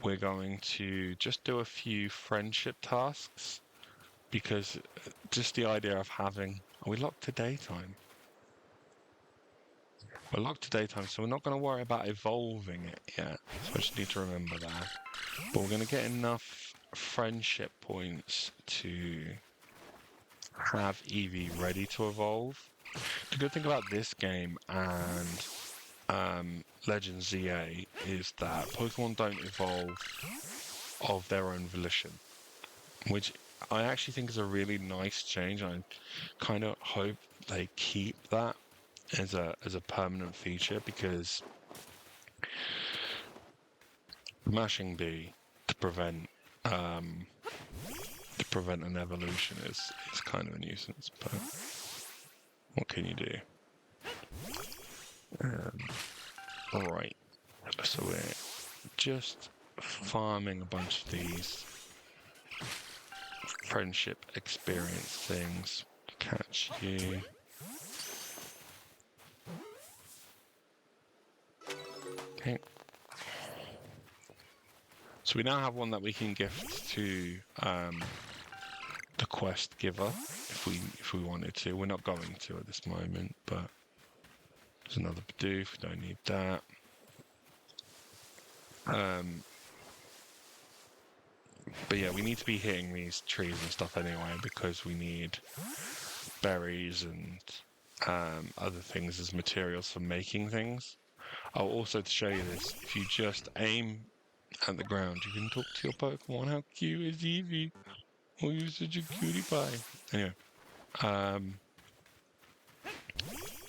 we're going to just do a few friendship tasks, because just the idea of having, are we locked to daytime? We're locked to daytime, so we're not going to worry about evolving it yet. So I just need to remember that. But we're going to get enough friendship points to have Eevee ready to evolve. The good thing about this game and Legends ZA is that Pokemon don't evolve of their own volition, which I actually think is a really nice change. I kind of hope they keep that as a permanent feature, because mashing B to prevent an evolution is kind of a nuisance, but what can you do? Alright, so we're just farming a bunch of these friendship experience things. Catch you. Okay. So we now have one that we can gift to the quest giver if we wanted to. We're not going to at this moment, but there's another Bidoof. We don't need that. But yeah, we need to be hitting these trees and stuff anyway because we need berries and other things as materials for making things. Oh, also to show you this, if you just aim at the ground, you can talk to your Pokemon. How cute is Eevee? Oh, you're such a cutie pie. Anyway, um,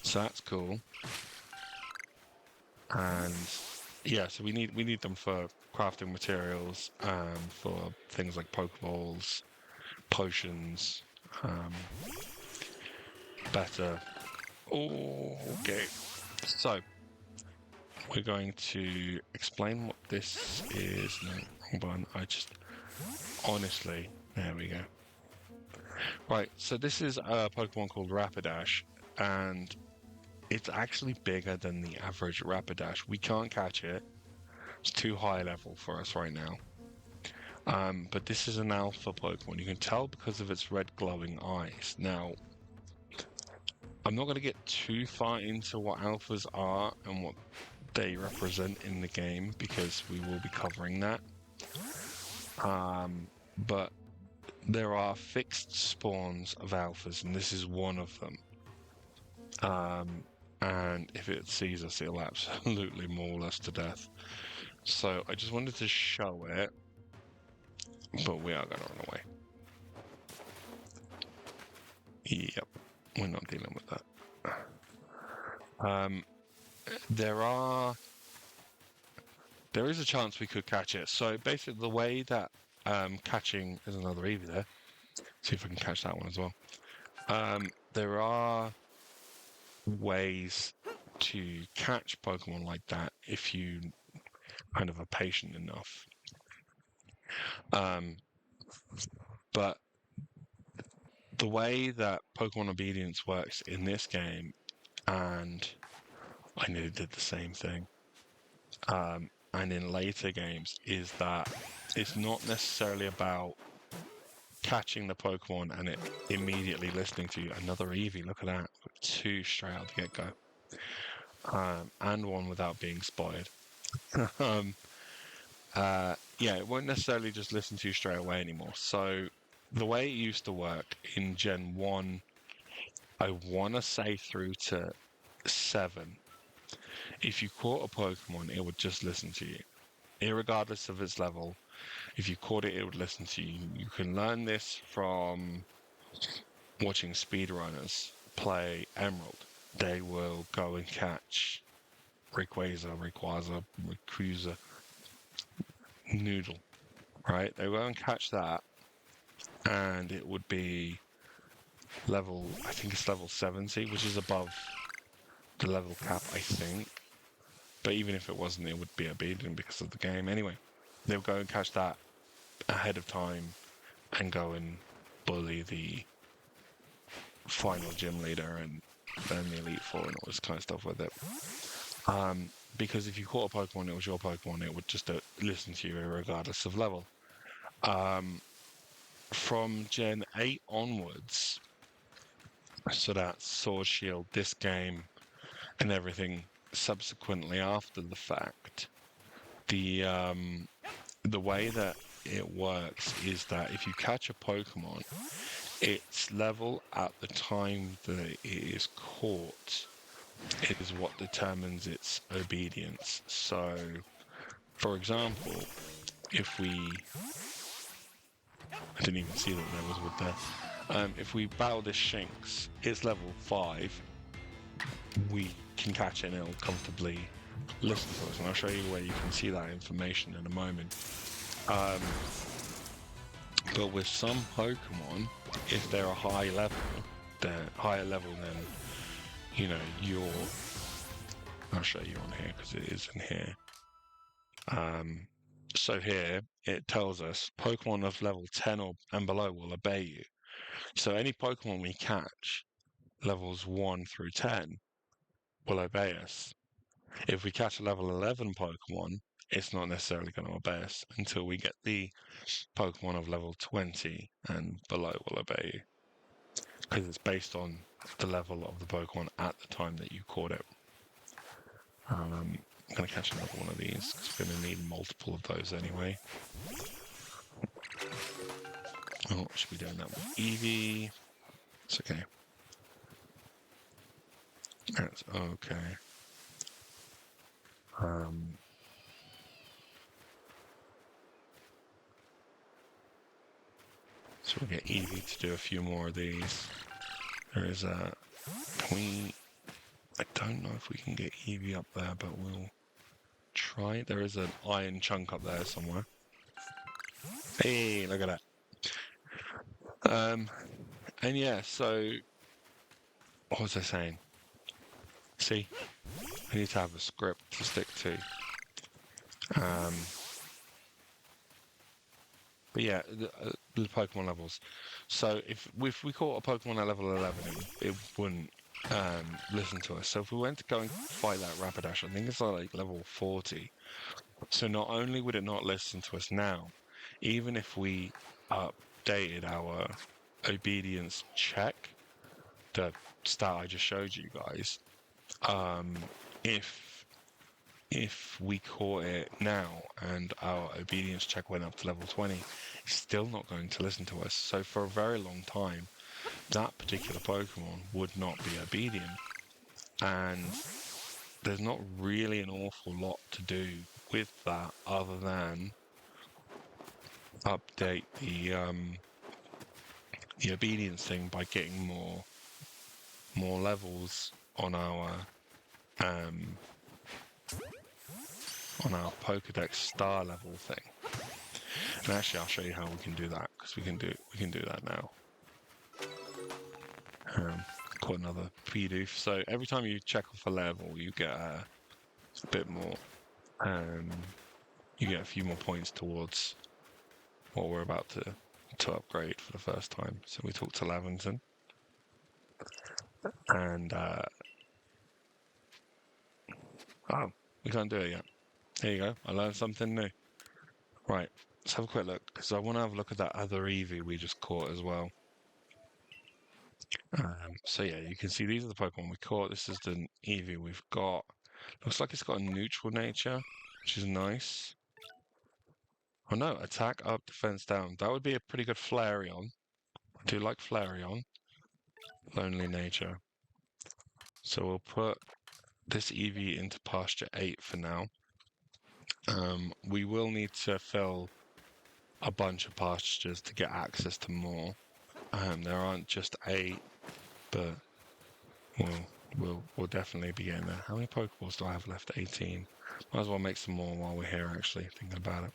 so that's cool. And yeah, so we need them for crafting materials, for things like Pokeballs, potions, better. Oh, okay. So we're going to explain what this is. No, wrong button. I just honestly, there we go. Right, so this is a Pokemon called Rapidash, and it's actually bigger than the average Rapidash. We can't catch it. It's too high level for us right now. But this is an alpha Pokemon. You can tell because of its red glowing eyes. Now, I'm not going to get too far into what alphas are and what they represent in the game because we will be covering that. But there are fixed spawns of alphas, and this is one of them. And if it sees us, it'll absolutely maul us to death. So I just wanted to show it, but we are going to run away. Yep, we're not dealing with that. There is a chance we could catch it. So basically the way that catching, there's another Eevee there. See if I can catch that one as well. There are ways to catch Pokemon like that if you kind of are patient enough. But the way that Pokemon Obedience works in this game, and I nearly did the same thing, and in later games, is that it's not necessarily about catching the Pokemon and it immediately listening to you. Another Eevee, look at that. 2 straight out the get-go. And 1 without being spotted. Yeah, it won't necessarily just listen to you straight away anymore. So the way it used to work in Gen 1, I want to say through to 7, if you caught a Pokemon, it would just listen to you. Irregardless of its level, if you caught it, it would listen to you. You can learn this from watching speedrunners play Emerald. They will go and catch Rayquaza, Noodle, right? They go and catch that, and it would be level, I think it's level 70, which is above the level cap, I think. But even if it wasn't, it would be obedient because of the game. Anyway, they'll go and catch that ahead of time and go and bully the final gym leader and then the Elite Four and all this kind of stuff with it. Because if you caught a Pokemon, it was your Pokemon, it would just listen to you regardless of level. From Gen 8 onwards, so that's Sword Shield, this game, and everything subsequently after the fact, the way that it works is that if you catch a Pokemon, its level at the time that it is caught is what determines its obedience. So, for example, if we... I didn't even see that there was wood there. If we battle this Shinx, it's level 5, we can catch it and it'll comfortably listen to us. And I'll show you where you can see that information in a moment. But with some Pokemon, if they're a high level, they're higher level than, you know, your... I'll show you on here because it is in here. So here, it tells us Pokemon of level 10 and below will obey you. So any Pokemon we catch, levels 1 through 10, will obey us. If we catch a level 11 Pokemon, it's not necessarily going to obey us until we get the Pokemon of level 20 and below will obey you. Because it's based on the level of the Pokemon at the time that you caught it. I'm going to catch another one of these because we're going to need multiple of those anyway. Oh, should be doing that with Eevee. It's okay. That's okay. So we'll get Eevee to do a few more of these. There is a... I don't know if we can get Eevee up there, but we'll try. There is an iron chunk up there somewhere. Hey, look at that. And yeah, so... What was I saying? See? I need to have a script to stick to. But yeah, the Pokemon levels. So if we caught a Pokemon at level 11, it wouldn't listen to us. So if we went to go and fight that Rapidash, I think it's like level 40. So not only would it not listen to us now, even if we updated our obedience check, the stat I just showed you guys, if we caught it now and our obedience check went up to level 20, it's still not going to listen to us. So for a very long time, that particular Pokemon would not be obedient. And there's not really an awful lot to do with that other than update the obedience thing by getting more levels on our Pokedex star level thing. And actually, I'll show you how we can do that because we can do that now. Caught another Pidoof. So every time you check off a level, you get a bit more. You get a few more points towards what we're about to upgrade for the first time. So we talked to Lavington, and oh, we can't do it yet. There you go. I learned something new. Right, let's have a quick look because I want to have a look at that other Eevee we just caught as well. So yeah, you can see these are the Pokemon we caught. This is the Eevee we've got. Looks like it's got a neutral nature, which is nice. Oh no, attack up, defense down. That would be a pretty good Flareon. I do like Flareon. Lonely nature. So we'll put this Eevee into pasture 8 for now. We will need to fill a bunch of pastures to get access to more. There aren't just 8, but we'll definitely be getting there. How many Pokeballs do I have left? 18. Might as well make some more while we're here, actually, thinking about it.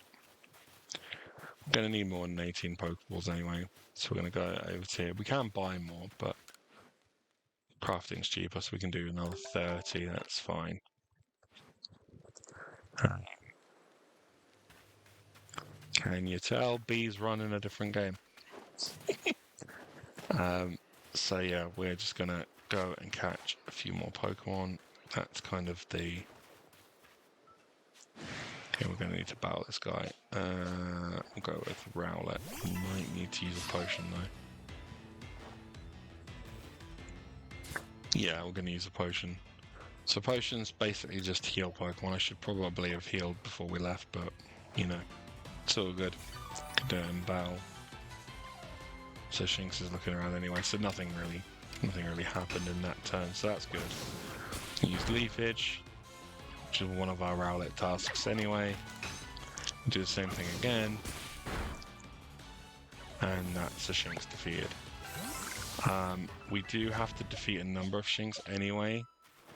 I'm going to need more than 18 Pokeballs anyway, so we're going to go over to here. We can buy more, but crafting's cheaper, so we can do another 30, that's fine. Can you tell B's running a different game? So yeah, we're just going to go and catch a few more Pokemon. That's kind of the... Okay, we're going to need to battle this guy. We'll go with Rowlet. We might need to use a potion though. Yeah, we're going to use a potion. So potions basically just heal Pokemon. I should probably have healed before we left, but you know, it's all good. Could do it in battle. So Shinx is looking around anyway, so nothing really happened in that turn, so that's good. Use Leafage, which is one of our Rowlet tasks anyway. Do the same thing again. And that's a Shinx defeated. We do have to defeat a number of Shinx anyway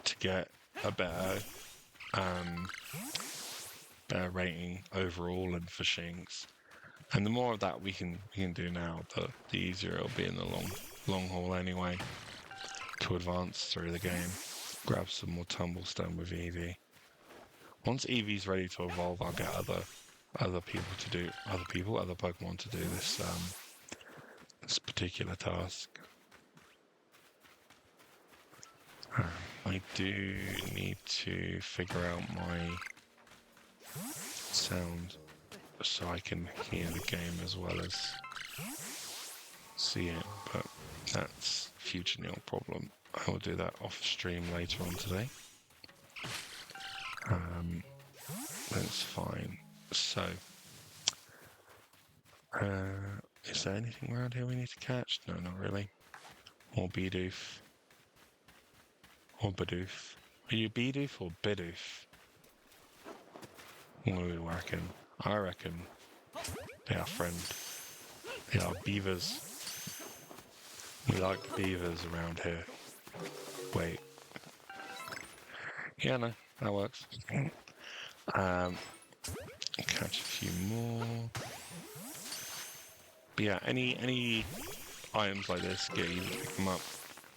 to get a better rating overall and for Shinx. And the more of that we can do now, the easier it'll be in the long haul anyway to advance through the game. Grab some more Tumblestone with Eevee. Once Eevee's ready to evolve, I'll get other Pokemon to do this this particular task. I do need to figure out my sound so I can hear the game as well as see it, but that's a future nil problem. I will do that off stream later on today. That's fine. So Is there anything around here we need to catch? No, not really. Or Bidoof. Or Bidoof. Are you Bidoof or Bidoof? What do we reckon? I reckon they are friend. They are beavers. We like beavers around here. Wait. Yeah, no, that works. Catch a few more. But yeah, any items like this get you to pick them up.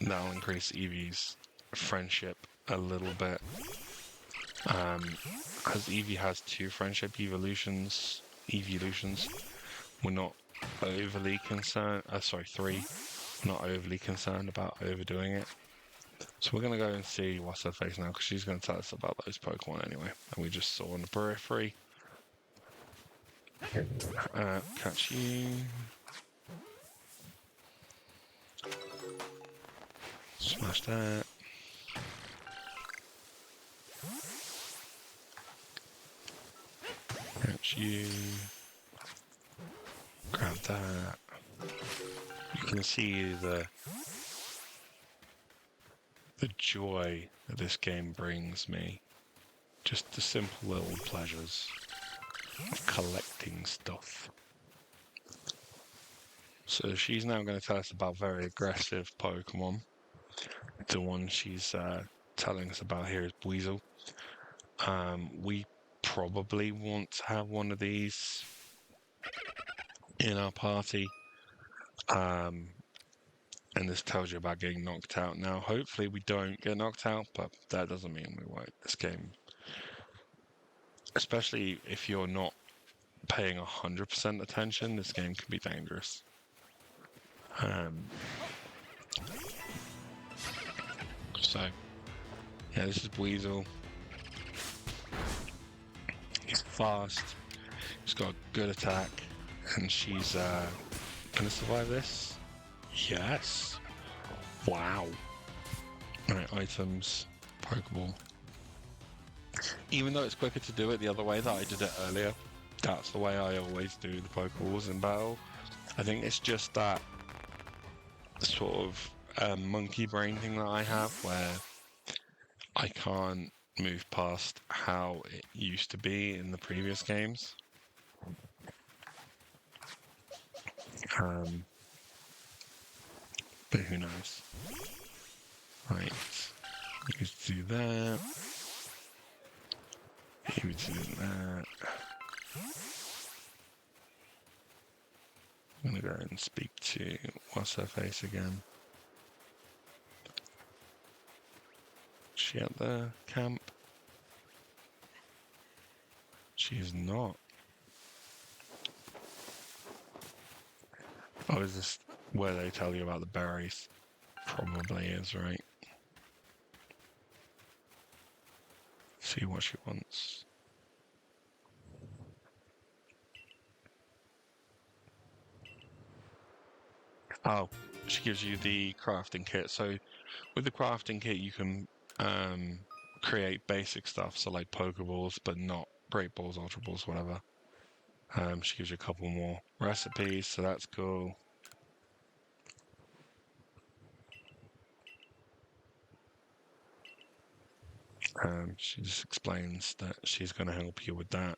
That'll increase Eevee's friendship a little bit. Because Eevee has 2 friendship evolutions. We're not overly concerned. Sorry, 3. Not overly concerned about overdoing it. So we're going to go and see what's her face now, because she's going to tell us about those Pokemon anyway. And we just saw on the periphery. Catch you. Smash that. Catch you. Grab that. You can see the joy that this game brings me. Just the simple little pleasures of collecting stuff. So she's now going to tell us about very aggressive Pokemon. The one she's telling us about here is Weasel. We probably want to have one of these in our party. And this tells you about getting knocked out. Now, hopefully we don't get knocked out, but that doesn't mean we won't. This game, especially if you're not paying 100% attention, this game can be dangerous. So, yeah, this is Weasel. He's fast. He's got a good attack, and she's gonna survive this. Yes. Wow. Alright, items. Pokeball. Even though it's quicker to do it the other way that I did it earlier, that's the way I always do the Pokeballs in battle. I think it's just that sort of monkey brain thing that I have where I can't move past how it used to be in the previous games. But who knows? Right. You do that. You do that. I'm gonna go and speak to what's her face again. Is she at the camp? She is not. Oh, is this where they tell you about the berries? Probably is, right? See what she wants. Oh, she gives you the crafting kit. So with the crafting kit, you can create basic stuff, so like Pokeballs, but not Great Balls, Ultra Balls, whatever. She gives you a couple more recipes, so that's cool. She just explains that she's going to help you with that.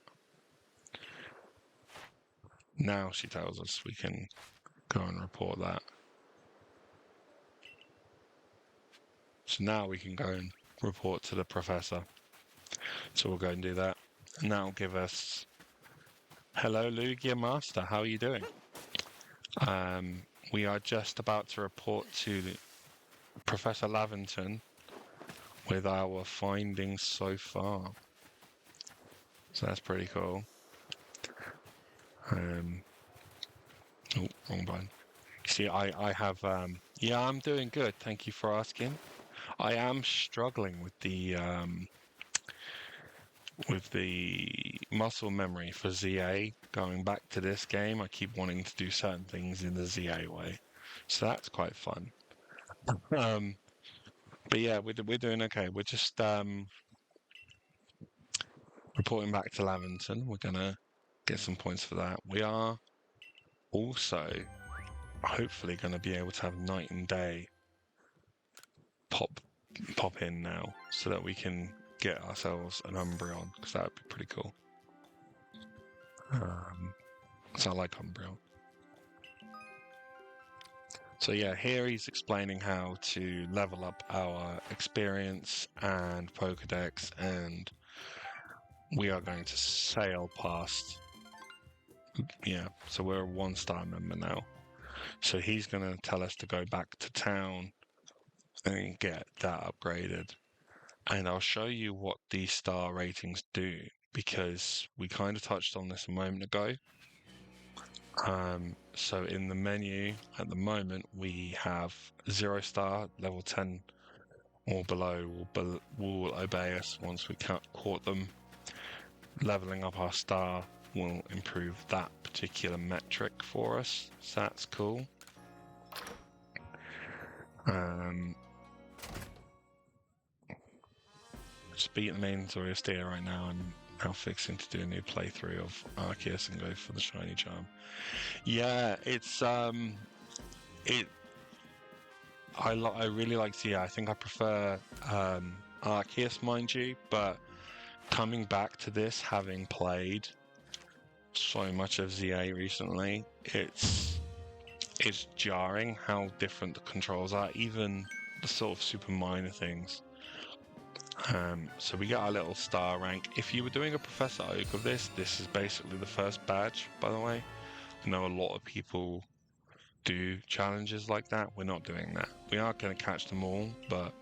Now she tells us we can go and report that. So now we can go and report to the professor. So we'll go and do that. And that'll give us... Hello, Lugia Master. How are you doing? We are just about to report to Professor Lavington with our findings so far. So that's pretty cool. Oh, wrong button. See, I have... yeah, I'm doing good. Thank you for asking. I am struggling with the muscle memory for ZA. Going back to this game, I keep wanting to do certain things in the ZA way, so that's quite fun. But yeah, we're doing okay. We're just reporting back to Lavington. We're gonna get some points for that. We are Also, hopefully going to be able to have night and day pop in now, so that we can get ourselves an Umbreon, because that would be pretty cool. So I like Umbreon. So yeah, here he's explaining how to level up our experience and Pokedex, and we are going to sail past. Yeah, so we're a 1-star member now. So he's going to tell us to go back to town and get that upgraded. And I'll show you what these star ratings do, because we kind of touched on this a moment ago. So in the menu at the moment, we have 0-star, level 10 or below will obey us once we caught them. Leveling up our star will improve that particular metric for us, so that's cool. Just beating the main Zoroaster right now, and now fixing to do a new playthrough of Arceus and go for the shiny charm. Yeah, it's I really like ZA. I think I prefer Arceus, mind you, but coming back to this, having played so much of ZA recently, it's jarring how different the controls are, even the sort of super minor things. So we get our little star rank. If you were doing a Professor Oak of this is basically the first badge, by the way. I know a lot of people do challenges like that. We're not doing that. We are going to catch them all, but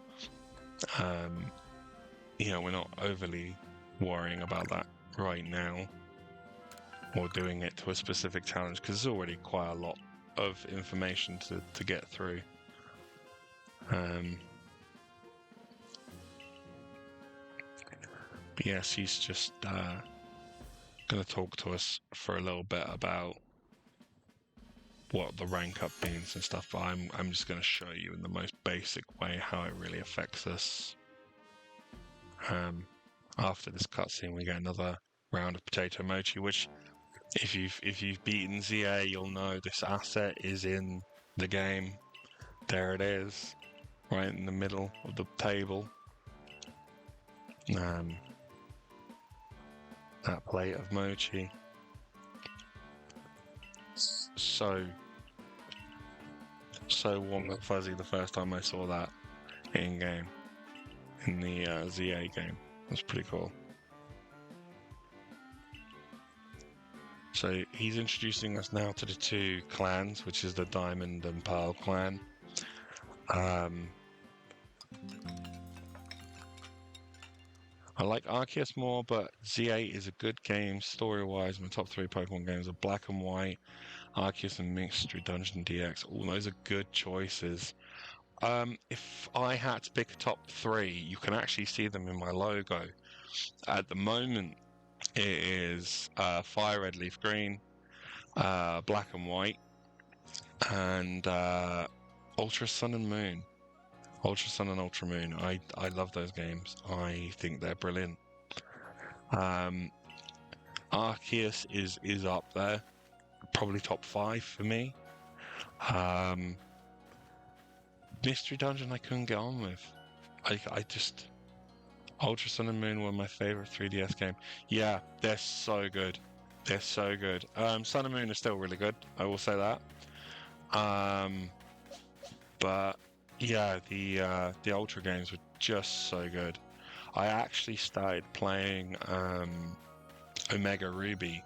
we're not overly worrying about that right now, or doing it to a specific challenge, because there's already quite a lot of information to get through. Yes, he's just going to talk to us for a little bit about what the rank up means and stuff, but I'm just going to show you in the most basic way how it really affects us. After this cutscene, we get another round of potato mochi, which if you've beaten ZA, you'll know this asset is in the game. There it is, right in the middle of the table. That plate of mochi. So warm and fuzzy the first time I saw that in game, in the ZA game. It was pretty cool. So he's introducing us now to the two clans, which is the Diamond and Pearl clan. I like Arceus more, but Z8 is a good game story-wise. My top 3 Pokemon games are Black and White, Arceus, and Mystery Dungeon DX. All those are good choices. If I had to pick a top 3, you can actually see them in my logo. At the moment, it is Fire Red, Leaf Green, Black and White, and Ultra Sun and Moon. Ultra Sun and Ultra Moon. I love those games. I think they're brilliant. Arceus is up there, probably top 5 for me. Mystery Dungeon I couldn't get on with. I just Ultra Sun and Moon were my favorite 3DS game. Yeah, they're so good. They're so good. Sun and Moon are still really good. I will say that. But yeah, the Ultra games were just so good. I actually started playing Omega Ruby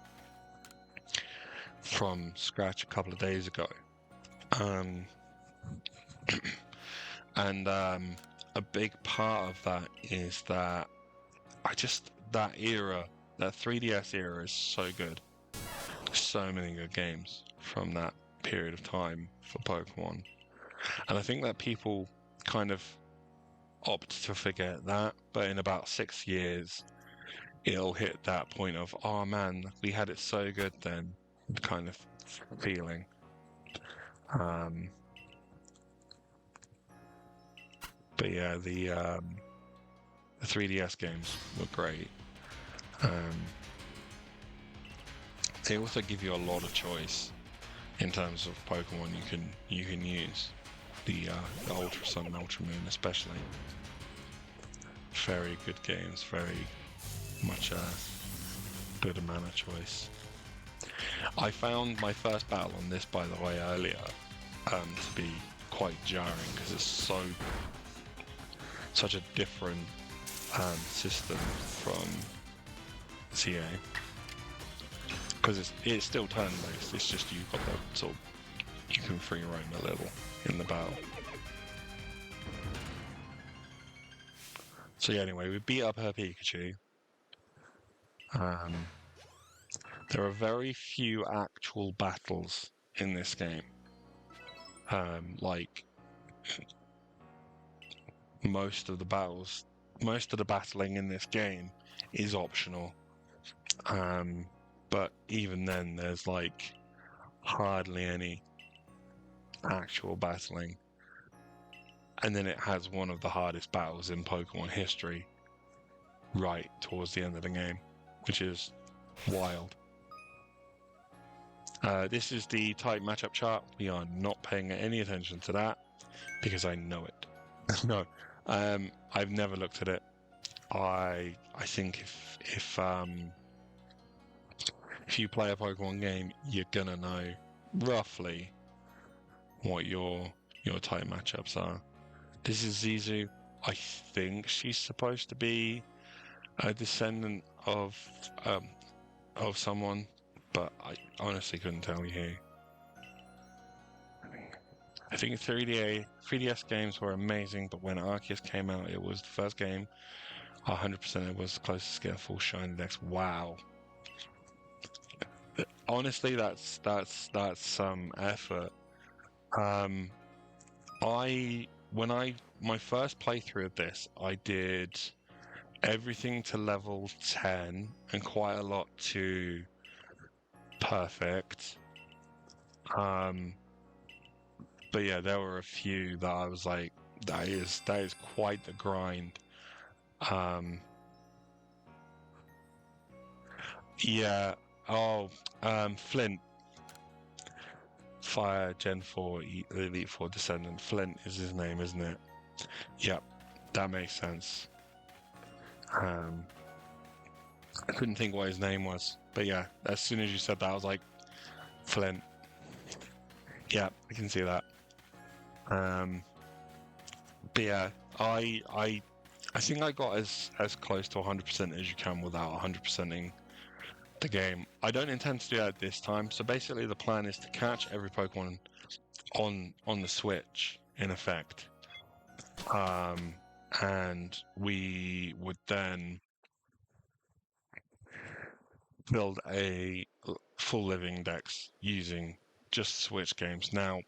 from scratch a couple of days ago. And a big part of that is that that era, that 3DS era is so good. So many good games from that period of time for Pokemon. And I think that people kind of opt to forget that, but in about 6 years, it'll hit that point of, oh man, we had it so good then, kind of feeling. But yeah, the 3DS games were great. They also give you a lot of choice. in terms of Pokemon you can use. The Ultra Sun and Ultra Moon especially. Very good games, very much a good mana choice. I found my first battle on this, by the way, earlier, to be quite jarring because it's such a different system from CA. Because it's still turn-based. It's just you've got that sort of, you can free roam a little in the battle. So yeah, anyway, we beat up her Pikachu. There are very few actual battles in this game. Like most of the battling in this game is optional. But even then, there's like hardly any actual battling. And then it has one of the hardest battles in Pokemon history right towards the end of the game, which is wild. This is the type matchup chart. We are not paying any attention to that because I know it. No, I've never looked at it. I think if you play a Pokemon game, you're gonna know roughly what your type matchups are. This is Zizu. I think she's supposed to be a descendant of someone, but I honestly couldn't tell you who. I think 3DS games were amazing, but when Arceus came out, it was the first game. 100% it was the closest to get a full shiny dex. Wow. Honestly, that's some effort. My first playthrough of this, I did everything to level 10 and quite a lot to perfect. But yeah, there were a few that I was like, that is quite the grind. Yeah. Oh, Flint. Fire Gen 4 Elite 4 Descendant. Flint is his name, isn't it? Yep, that makes sense. I couldn't think what his name was, but yeah, as soon as you said that, I was like, Flint. Yeah, I can see that. But yeah, I think I got as close to 100% as you can without 100%ing the game. I don't intend to do that this time. So basically, the plan is to catch every Pokemon on the Switch, in effect, and we would then build a full living dex using just Switch games. Now,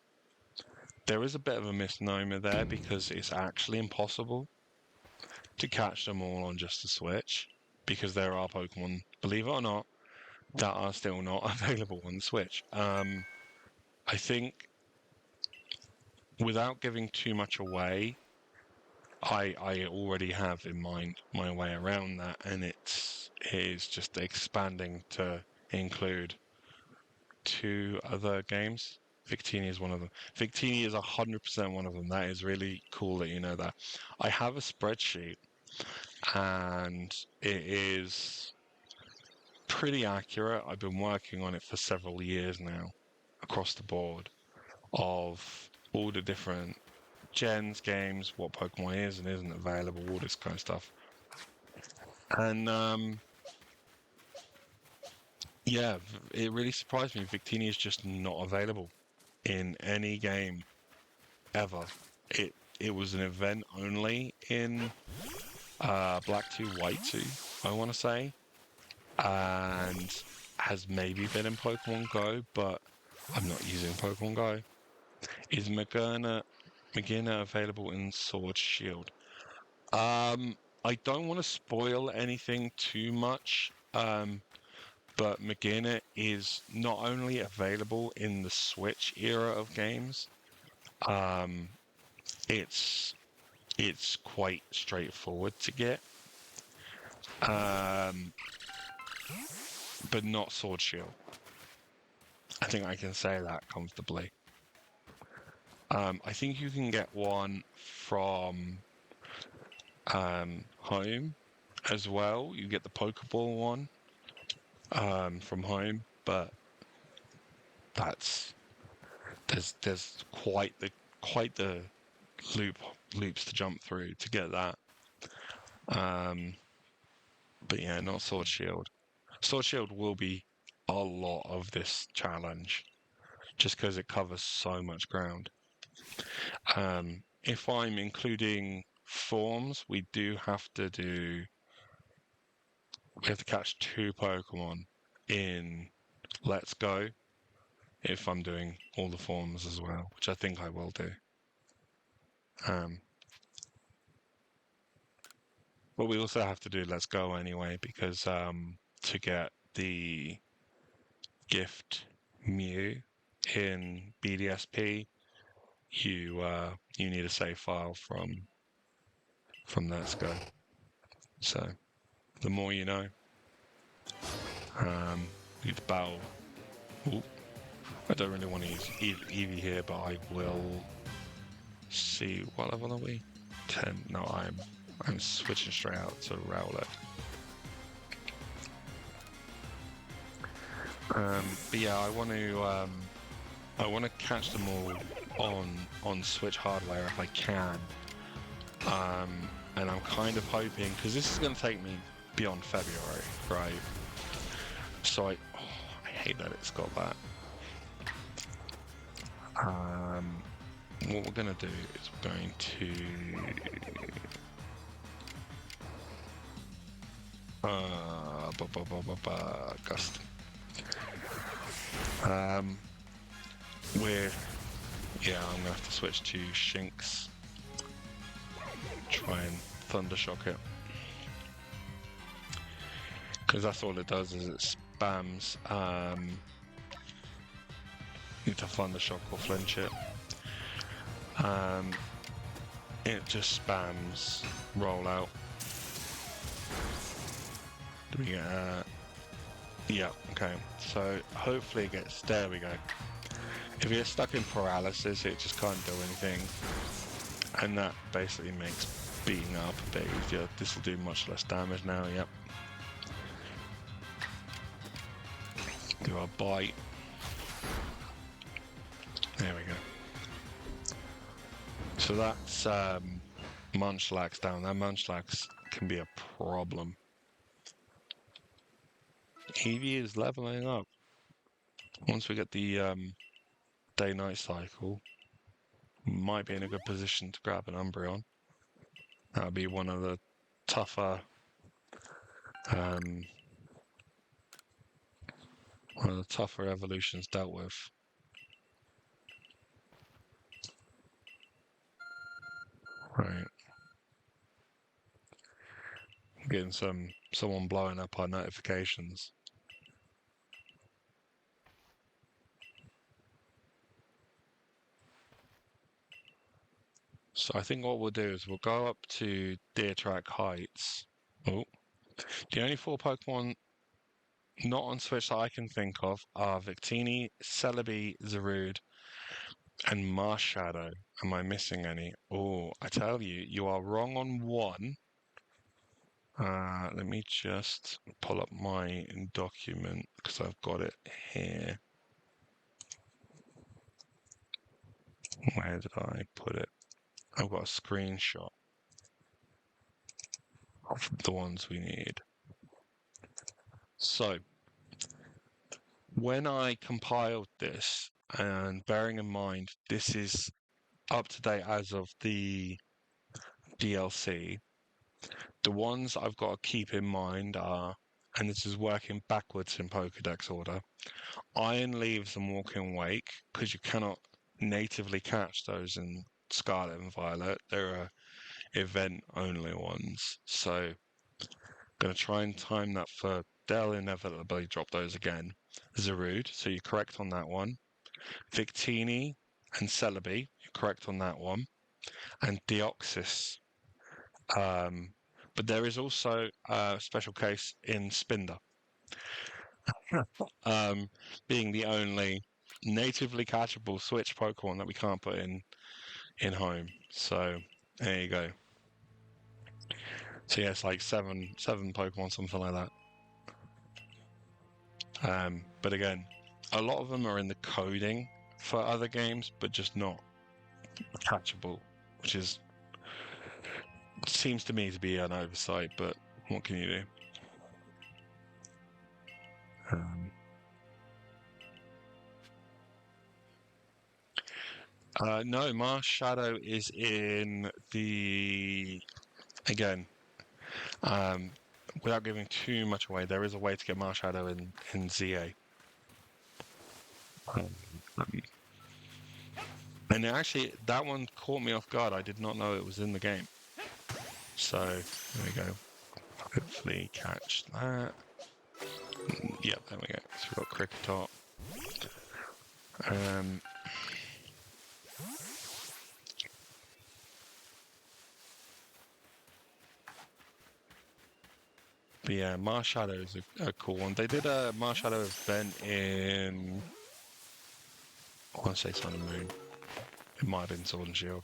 there is a bit of a misnomer there because it's actually impossible to catch them all on just the Switch because there are Pokemon, believe it or not, that are still not available on the Switch. I think, without giving too much away, I already have in mind my way around that, and it is just expanding to include 2 other games. Victini is one of them. Victini is 100% one of them. That is really cool that you know that. I have a spreadsheet, and it is pretty accurate. I've been working on it for several years now, across the board, of all the different gens, games, what Pokemon is and isn't available, all this kind of stuff. And yeah, it really surprised me. Victini is just not available in any game ever. It was an event only in Black 2, White 2, I want to say, and has maybe been in Pokemon Go, but I'm not using Pokemon Go. Is Magearna available in Sword Shield? I don't want to spoil anything too much, but Magearna is not only available in the Switch era of games, it's quite straightforward to get, but not Sword Shield. I think I can say that comfortably. I think you can get one from home as well. You get the Pokeball one from home, but that's there's quite the loops to jump through to get that. Um, but yeah, not Sword Shield. Sword Shield will be a lot of this challenge just because it covers so much ground. If I'm including forms, we have to catch 2 Pokemon in Let's Go if I'm doing all the forms as well, which I think I will do. But we also have to do Let's Go anyway because to get the gift Mew in BDSP, you need a save file from Let's Go. So the more you know. Need to battle. Ooh, I don't really want to use Eevee here, but I will see. What level are we? 10. No, I'm switching straight out to Rowlet. But yeah, I want to catch them all on Switch hardware if I can. And I'm kind of hoping because this is going to take me beyond February, right? So I hate that it's got that. What we're going to do is we're going to Gust. I'm gonna have to switch to Shinx. Try and Thundershock it. Because that's all it does is it spams into Thundershock or flinch it. It just spams rollout. Do we get yeah, okay. So hopefully it gets there we go. If you're stuck in paralysis it just can't do anything. And that basically makes beating up a bit easier. This will do much less damage now, yep. Do a bite. There we go. So that's Munchlax down there. Munchlax can be a problem. Eevee is leveling up. Once we get the day-night cycle, might be in a good position to grab an Umbreon. That'll be one of the tougher evolutions dealt with. Right. Getting someone blowing up our notifications. So I think what we'll do is we'll go up to Deer Track Heights. Oh, the only 4 Pokemon not on Switch that I can think of are Victini, Celebi, Zarude, and Marshadow. Am I missing any? Oh, I tell you, you are wrong on one. Let me just pull up my document because I've got it here. Where did I put it? I've got a screenshot of the ones we need. So, when I compiled this, and bearing in mind this is up to date as of the DLC, the ones I've got to keep in mind are, and this is working backwards in Pokedex order, Iron Leaves and Walking Wake, because you cannot natively catch those in Scarlet and Violet. There are event-only ones. So I'm going to try and time that for... They'll inevitably drop those again. Zarude, so you're correct on that one. Victini and Celebi, you're correct on that one. And Deoxys. But there is also a special case in Spinder. Being the only natively catchable Switch Pokemon that we can't put in home. So there you go. So yeah, it's like seven Pokemon, something like that. But again, a lot of them are in the coding for other games, but just not catchable, which is seems to me to be an oversight. But what can you do? No, Mars Shadow is in the again. Um, without giving too much away, there is a way to get Mars Shadow in ZA. Um, and actually, that one caught me off guard. I did not know it was in the game. So there we go. Hopefully catch that. Yep, there we go. So we've got Cricketot. But yeah, Mars Shadow is a cool one. They did a Mars Shadow event in, I want to say Sun and Moon. It might have been Sword and Shield.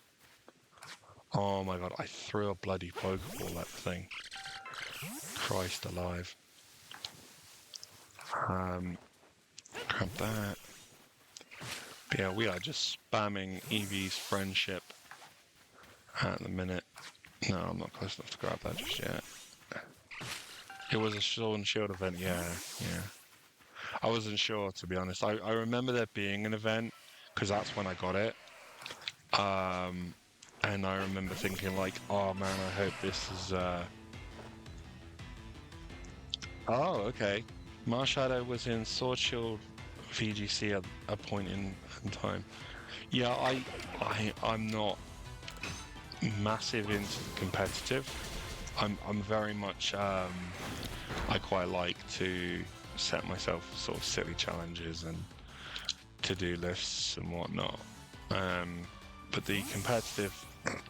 Oh my god, I threw a bloody Pokeball at the thing. Christ alive. Grab that. But yeah, we are just spamming Eevee's friendship at the minute. No, I'm not close enough to grab that just yet. It was a Sword and Shield event, yeah. I wasn't sure, to be honest. I remember there being an event, because that's when I got it. And I remember thinking, like, oh man, I hope this is... Oh, okay. Marshadow was in Sword Shield VGC at a point in time. Yeah, I'm not massive into the competitive. I'm very much I quite like to set myself sort of silly challenges and to-do lists and whatnot. But the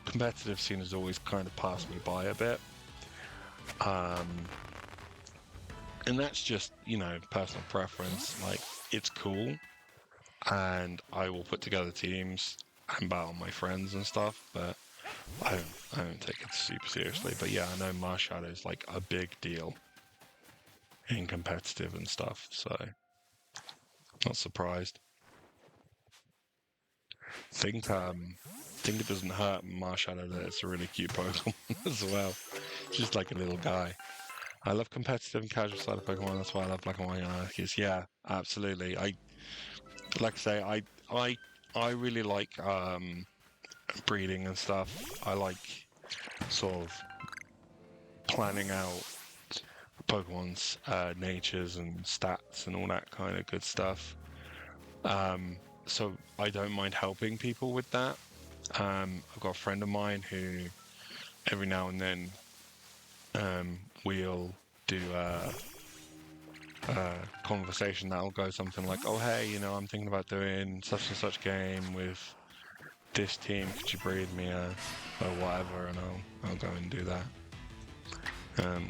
competitive scene has always kind of passed me by a bit. And that's just, personal preference. Like, it's cool, and I will put together teams and battle my friends and stuff, but I don't take it super seriously. But yeah, I know Marshadow is like a big deal in competitive and stuff, so not surprised. Think it doesn't hurt Marshadow that it's a really cute Pokemon as well. Just like a little guy. I love competitive and casual side of Pokemon. That's why I love Black and White and Arceus. Yeah, absolutely. Like I say, I really like breeding and stuff. I like sort of planning out Pokemon's natures and stats and all that kind of good stuff. So I don't mind helping people with that. I've got a friend of mine who every now and then we'll do a conversation that'll go something like, oh hey, I'm thinking about doing such and such game with this team, could you breed me or whatever, and I'll go and do that.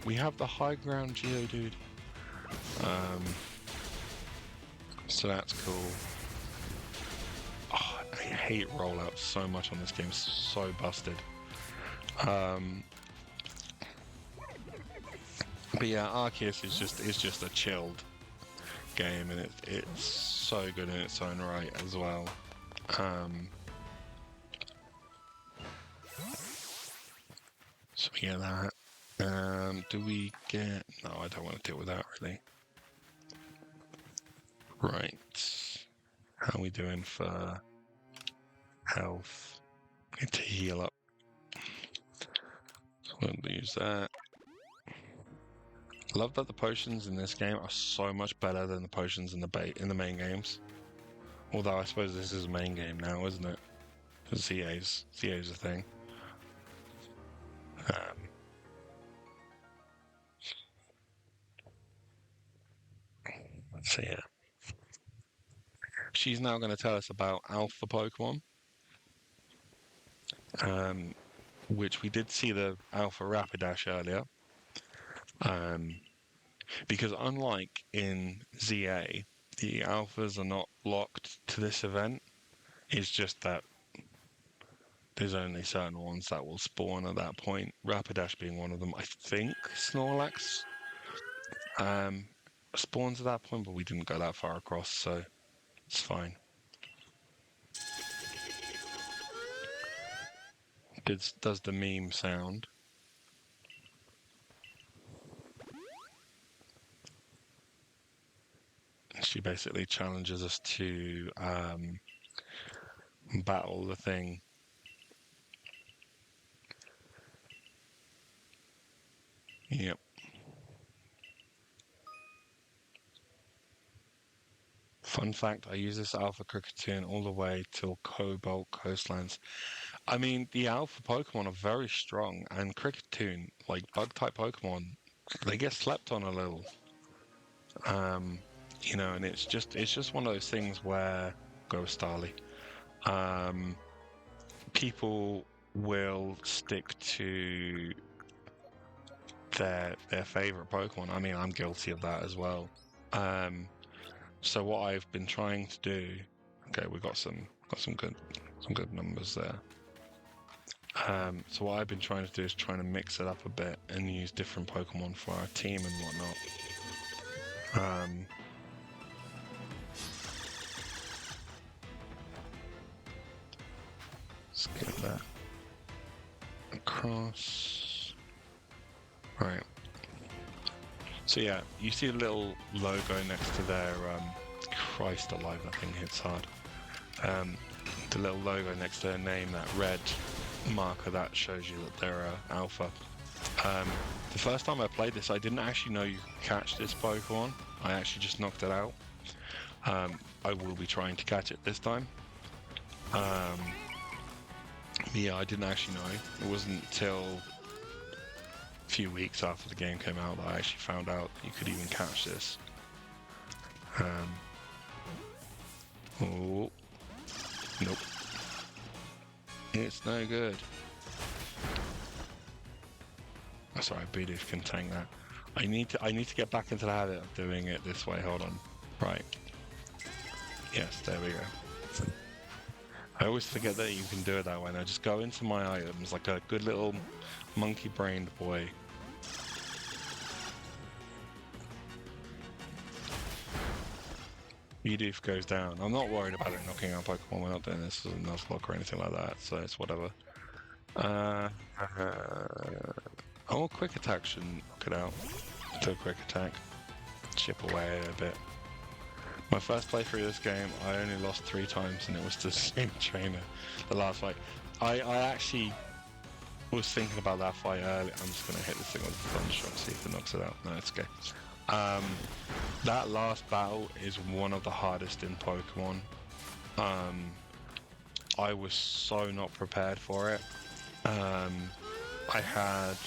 We have the high ground Geodude, so that's cool. Oh, I hate rollouts so much on this game, so busted. But yeah, Arceus is just a chilled game, and it's so good in its own right as well. So we get that. Do we get... No, I don't want to deal with that, really. Right. How are we doing for health? Need to heal up. So we'll use that. Love that the potions in this game are so much better than the potions in the main games. Although I suppose this is a main game now, isn't it? Because CA's a thing. So yeah. She's now going to tell us about Alpha Pokemon. Which we did see the Alpha Rapidash earlier. Because unlike in ZA, the alphas are not locked to this event. It's just that there's only certain ones that will spawn at that point. Rapidash being one of them. I think Snorlax um, spawns at that point, but we didn't go that far across, so it's fine. Does the meme sound? She basically challenges us to battle the thing. Yep. Fun fact, I use this Alpha Cricketune all the way till Cobalt Coastlands. I mean, the Alpha Pokemon are very strong, and Cricketune, like Bug-type Pokemon, they get slept on a little. Um, and it's just one of those things where go with Starly. People will stick to their favorite Pokemon. I mean, I'm guilty of that as well. So what I've been trying to do, okay, we got some good numbers there. So what I've been trying to do is trying to mix it up a bit and use different Pokemon for our team and whatnot. Let's get that across. Right. So yeah, you see the little logo next to their Christ alive, that thing hits hard. The little logo next to their name, that red marker, that shows you that they're alpha. The first time I played this, I didn't actually know you could catch this Pokemon. I actually just knocked it out. I will be trying to catch it this time. Yeah, I didn't actually know. It wasn't until a few weeks after the game came out that I actually found out you could even catch this. Oh, nope. It's no good. Oh, sorry, Bidoof can tank that. I need to get back into the habit of doing it this way. Hold on. Right. Yes, there we go. I always forget that you can do it that way. Now just go into my items like a good little monkey-brained boy. Bidoof goes down. I'm not worried about it knocking out Pokemon. We're not doing this as a Nuzlocke or anything like that, so it's whatever. Oh, quick attack shouldn't knock it out. Do a quick attack. Chip away a bit. My first playthrough of this game, I only lost 3 times, and it was to the same trainer. The last fight. I actually was thinking about that fight earlier. I'm just going to hit this thing with the Thunderstruck, see if it knocks it out. No, it's okay. That last battle is one of the hardest in Pokemon. I was so not prepared for it. I had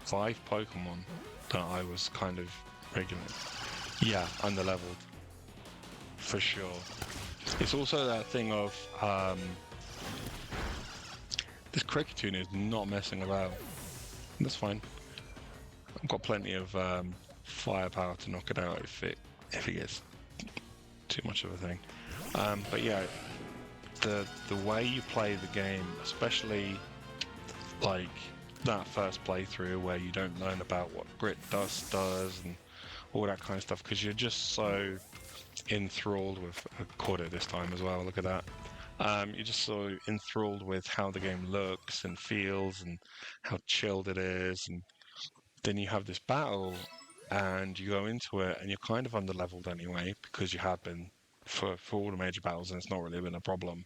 5 Pokemon that I was kind of regular. Yeah, underleveled. For sure. It's also that thing of this Cricketune is not messing about. That's fine. I've got plenty of firepower to knock it out if it gets too much of a thing. But yeah, the way you play the game, especially like that first playthrough where you don't learn about what grit dust does and all that kind of stuff, because you're just so enthralled with caught it this time as well. Look at that. You're just so enthralled with how the game looks and feels and how chilled it is, and then you have this battle and you go into it and you're kind of underleveled anyway because you have been for all the major battles and it's not really been a problem,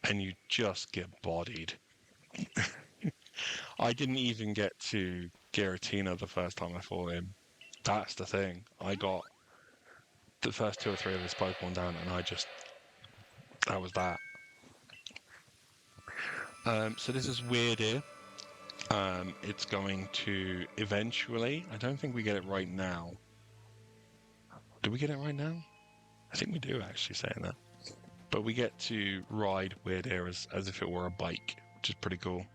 and you just get bodied. I didn't even get to Giratina the first time I fought him. That's the thing. I got the first 2 or 3 of his Pokemon down and that was that. So this is weird here. It's going to eventually, I don't think we get it right now. Do we get it right now? I think we do, actually, saying that. But we get to ride Weird Air as if it were a bike, which is pretty cool.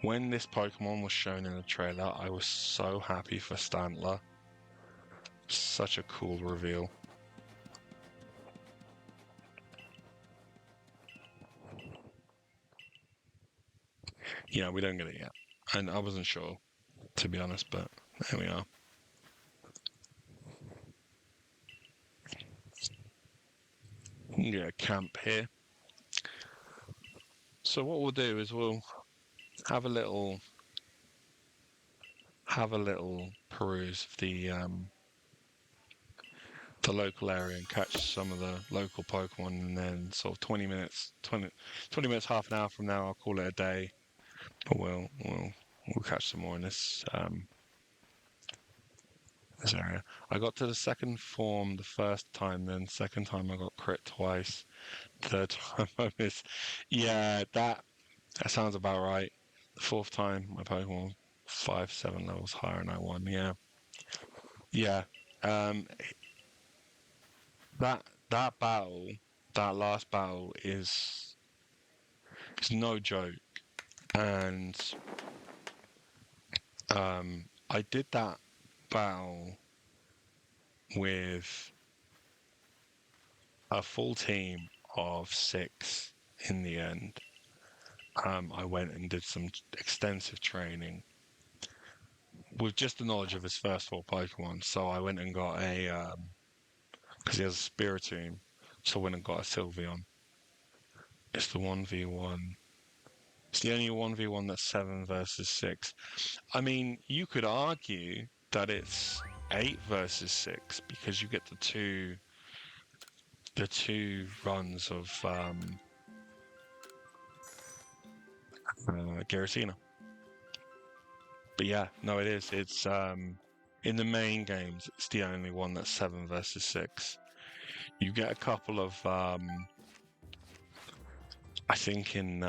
when this Pokemon was shown in the trailer, I was so happy for Stantler. Such a cool reveal. Yeah, we don't get it yet. And I wasn't sure, to be honest, but there we are. Yeah, camp here. So what we'll do is we'll have a little peruse of the local area and catch some of the local Pokemon, and then sort of 20 minutes, half an hour from now, I'll call it a day. But we'll catch some more in this area. I got to the second form the first time, then second time I got crit twice. Third time I missed. Yeah, that sounds about right. The fourth time my Pokemon 5-7 levels higher and I won. Yeah. Yeah. Um that battle, that last battle is no joke. And I did that battle with a full team of 6 in the end. I went and did some extensive training with just the knowledge of his first 4 Pokemon. So I went and got a because he has a Spiritomb, so I went and got a Sylveon. It's the 1v1. It's the only 1v1 that's 7 versus 6. I mean, you could argue that it's 8 versus 6 because you get the two runs of Giratina. But yeah, no, it is. It's in the main games, it's the only one that's 7 versus 6. You get a couple of I think in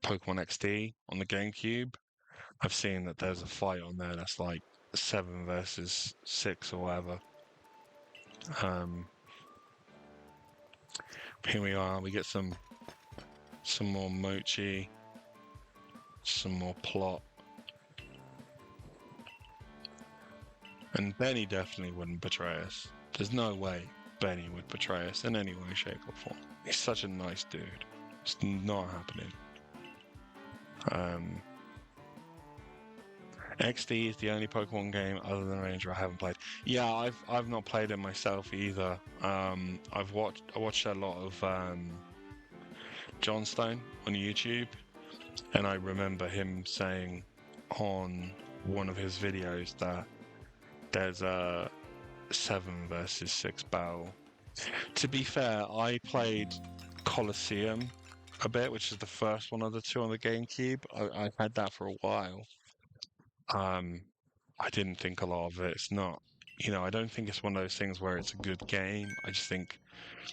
Pokemon XD on the GameCube, I've seen that there's a fight on there that's like 7 versus 6 or whatever. Here we are. We get some more Mochi, some more Plot. And Benny definitely wouldn't betray us. There's no way Benny would betray us in any way, shape, or form. He's such a nice dude. It's not happening. XD is the only Pokemon game other than Ranger I haven't played. Yeah, I've not played it myself either. I watched a lot of John Stone on YouTube, and I remember him saying on one of his videos that there's a 7 versus 6 battle. To be fair, I played Colosseum a bit, which is the first one of the 2 on the GameCube. I've had that for a while. I didn't think a lot of it. It's not, I don't think it's one of those things where it's a good game. I just think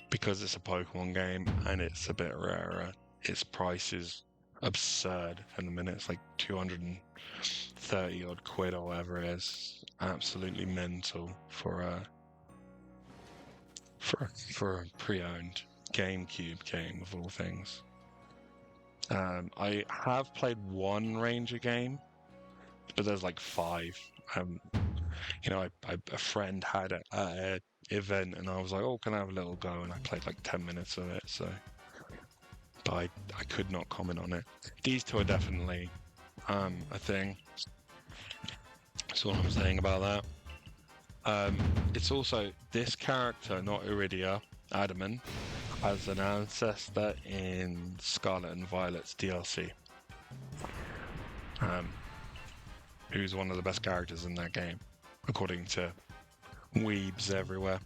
because it's a Pokemon game and it's a bit rarer, its price is absurd for the minute. It's like 230 odd quid or whatever it is. Absolutely mental for a pre-owned GameCube game of all things. I have played one Ranger game, but there's like 5. A friend had it at an event, and I was like, "Oh, can I have a little go?" And I played like 10 minutes of it. So, but I could not comment on it. These 2 are definitely a thing. That's all I'm saying about that. It's also this character, not Iridia, Adamant, has an ancestor in Scarlet and Violet's DLC. Who's one of the best characters in that game, according to weebs everywhere.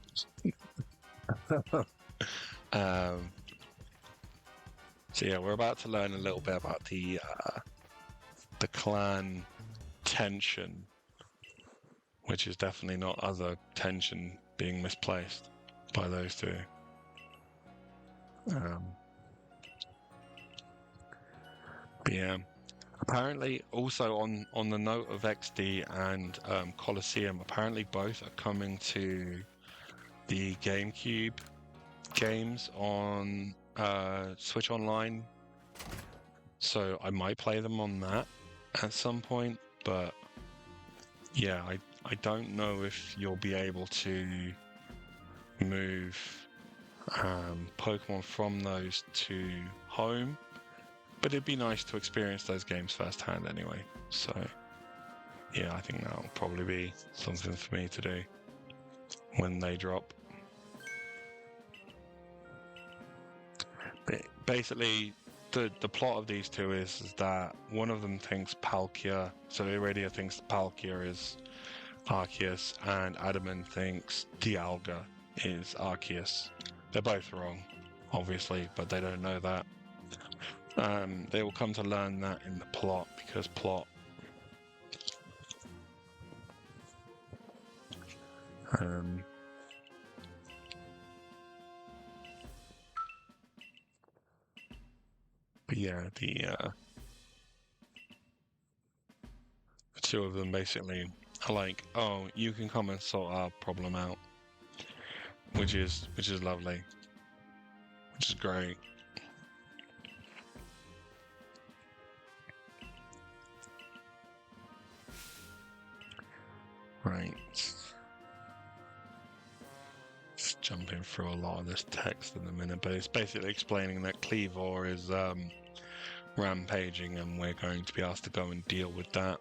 So yeah, we're about to learn a little bit about the clan tension, which is definitely not other tension being misplaced by those 2. But yeah. Apparently, also on the note of XD and Colosseum, apparently both are coming to the GameCube games on Switch Online So I might play them on that at some point, but yeah, I don't know if you'll be able to move Pokemon from those to home, but it'd be nice to experience those games firsthand anyway. So yeah, I think that'll probably be something for me to do when they drop. But basically, the plot of these two is that one of them thinks Palkia, so Iridia thinks Palkia is Arceus, and Adamant thinks Dialga is Arceus. They're both wrong, obviously, but they don't know that. They will come to learn that in the plot, because plot. But yeah, the two of them basically are like, "Oh, you can come and sort our problem out," which is lovely, which is great. Right. Just jumping through a lot of this text in a minute, but it's basically explaining that Cleavor is rampaging, and we're going to be asked to go and deal with that.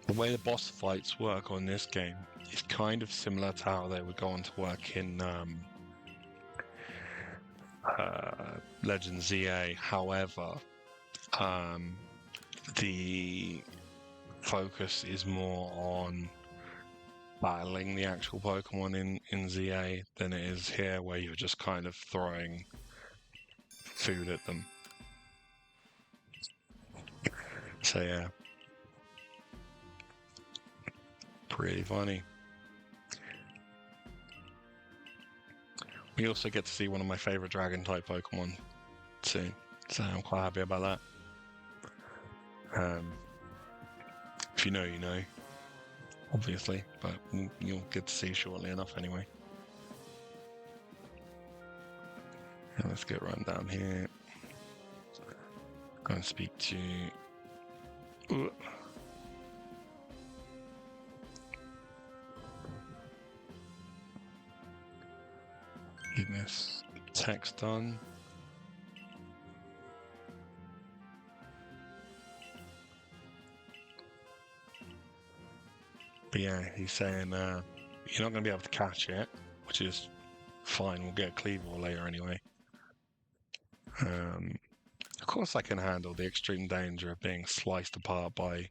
The way the boss fights work on this game is kind of similar to how they would go on to work in Legend ZA. However, the focus is more on battling the actual Pokemon in ZA than it is here, where you're just kind of throwing food at them. So yeah, pretty funny. We also get to see one of my favorite dragon type Pokemon soon, so I'm quite happy about that. If you know, you know, obviously, but you'll get to see shortly enough anyway. And let's get run down here. Go and speak to. Get this text done. But yeah, he's saying you're not going to be able to catch it, which is fine. We'll get Cleavor later anyway. Of course, I can handle the extreme danger of being sliced apart by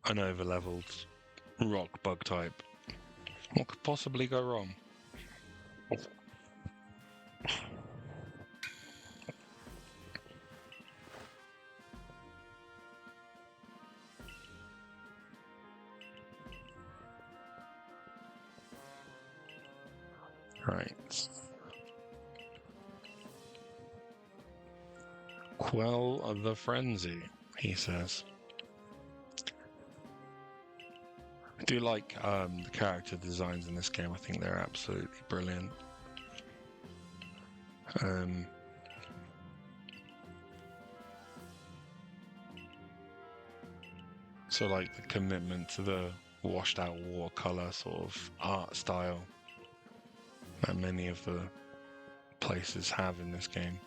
an over-leveled rock bug type. What could possibly go wrong? Right. Quell the frenzy, he says. I do like the character designs in this game. I think they're absolutely brilliant. So like the commitment to the washed out watercolor sort of art style that many of the places have in this game.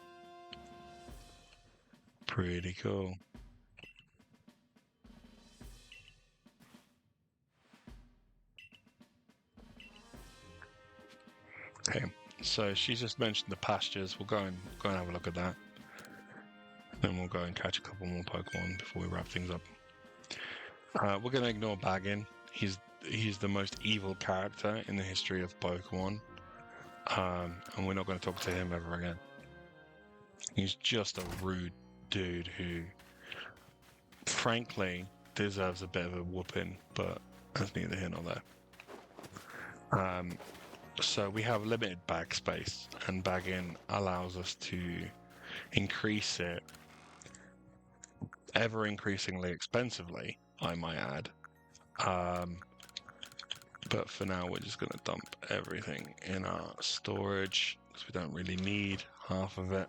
Pretty cool. Okay, so she's just mentioned the pastures. We'll go and have a look at that. Then we'll go and catch a couple more Pokemon before we wrap things up. We're going to ignore Baggin. He's the most evil character in the history of Pokemon. And we're not going to talk to him ever again. He's just a rude dude who, frankly, deserves a bit of a whooping, but that's neither here nor there. So we have limited bag space, and bagging allows us to increase it ever increasingly expensively, I might add, But for now, we're just going to dump everything in our storage because we don't really need half of it.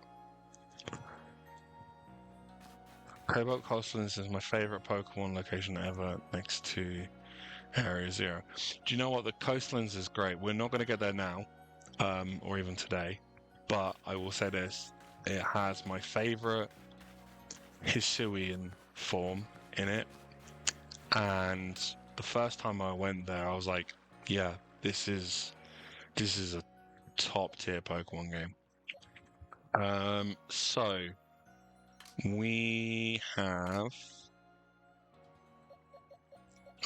Cobalt Coastlands is my favorite Pokemon location ever, next to Area Zero. Do you know what? The Coastlands is great. We're not going to get there now, or even today, but I will say this. It has my favorite Hisuian form in it, and the first time I went there, I was like, yeah, this is a top tier Pokemon game. So we have,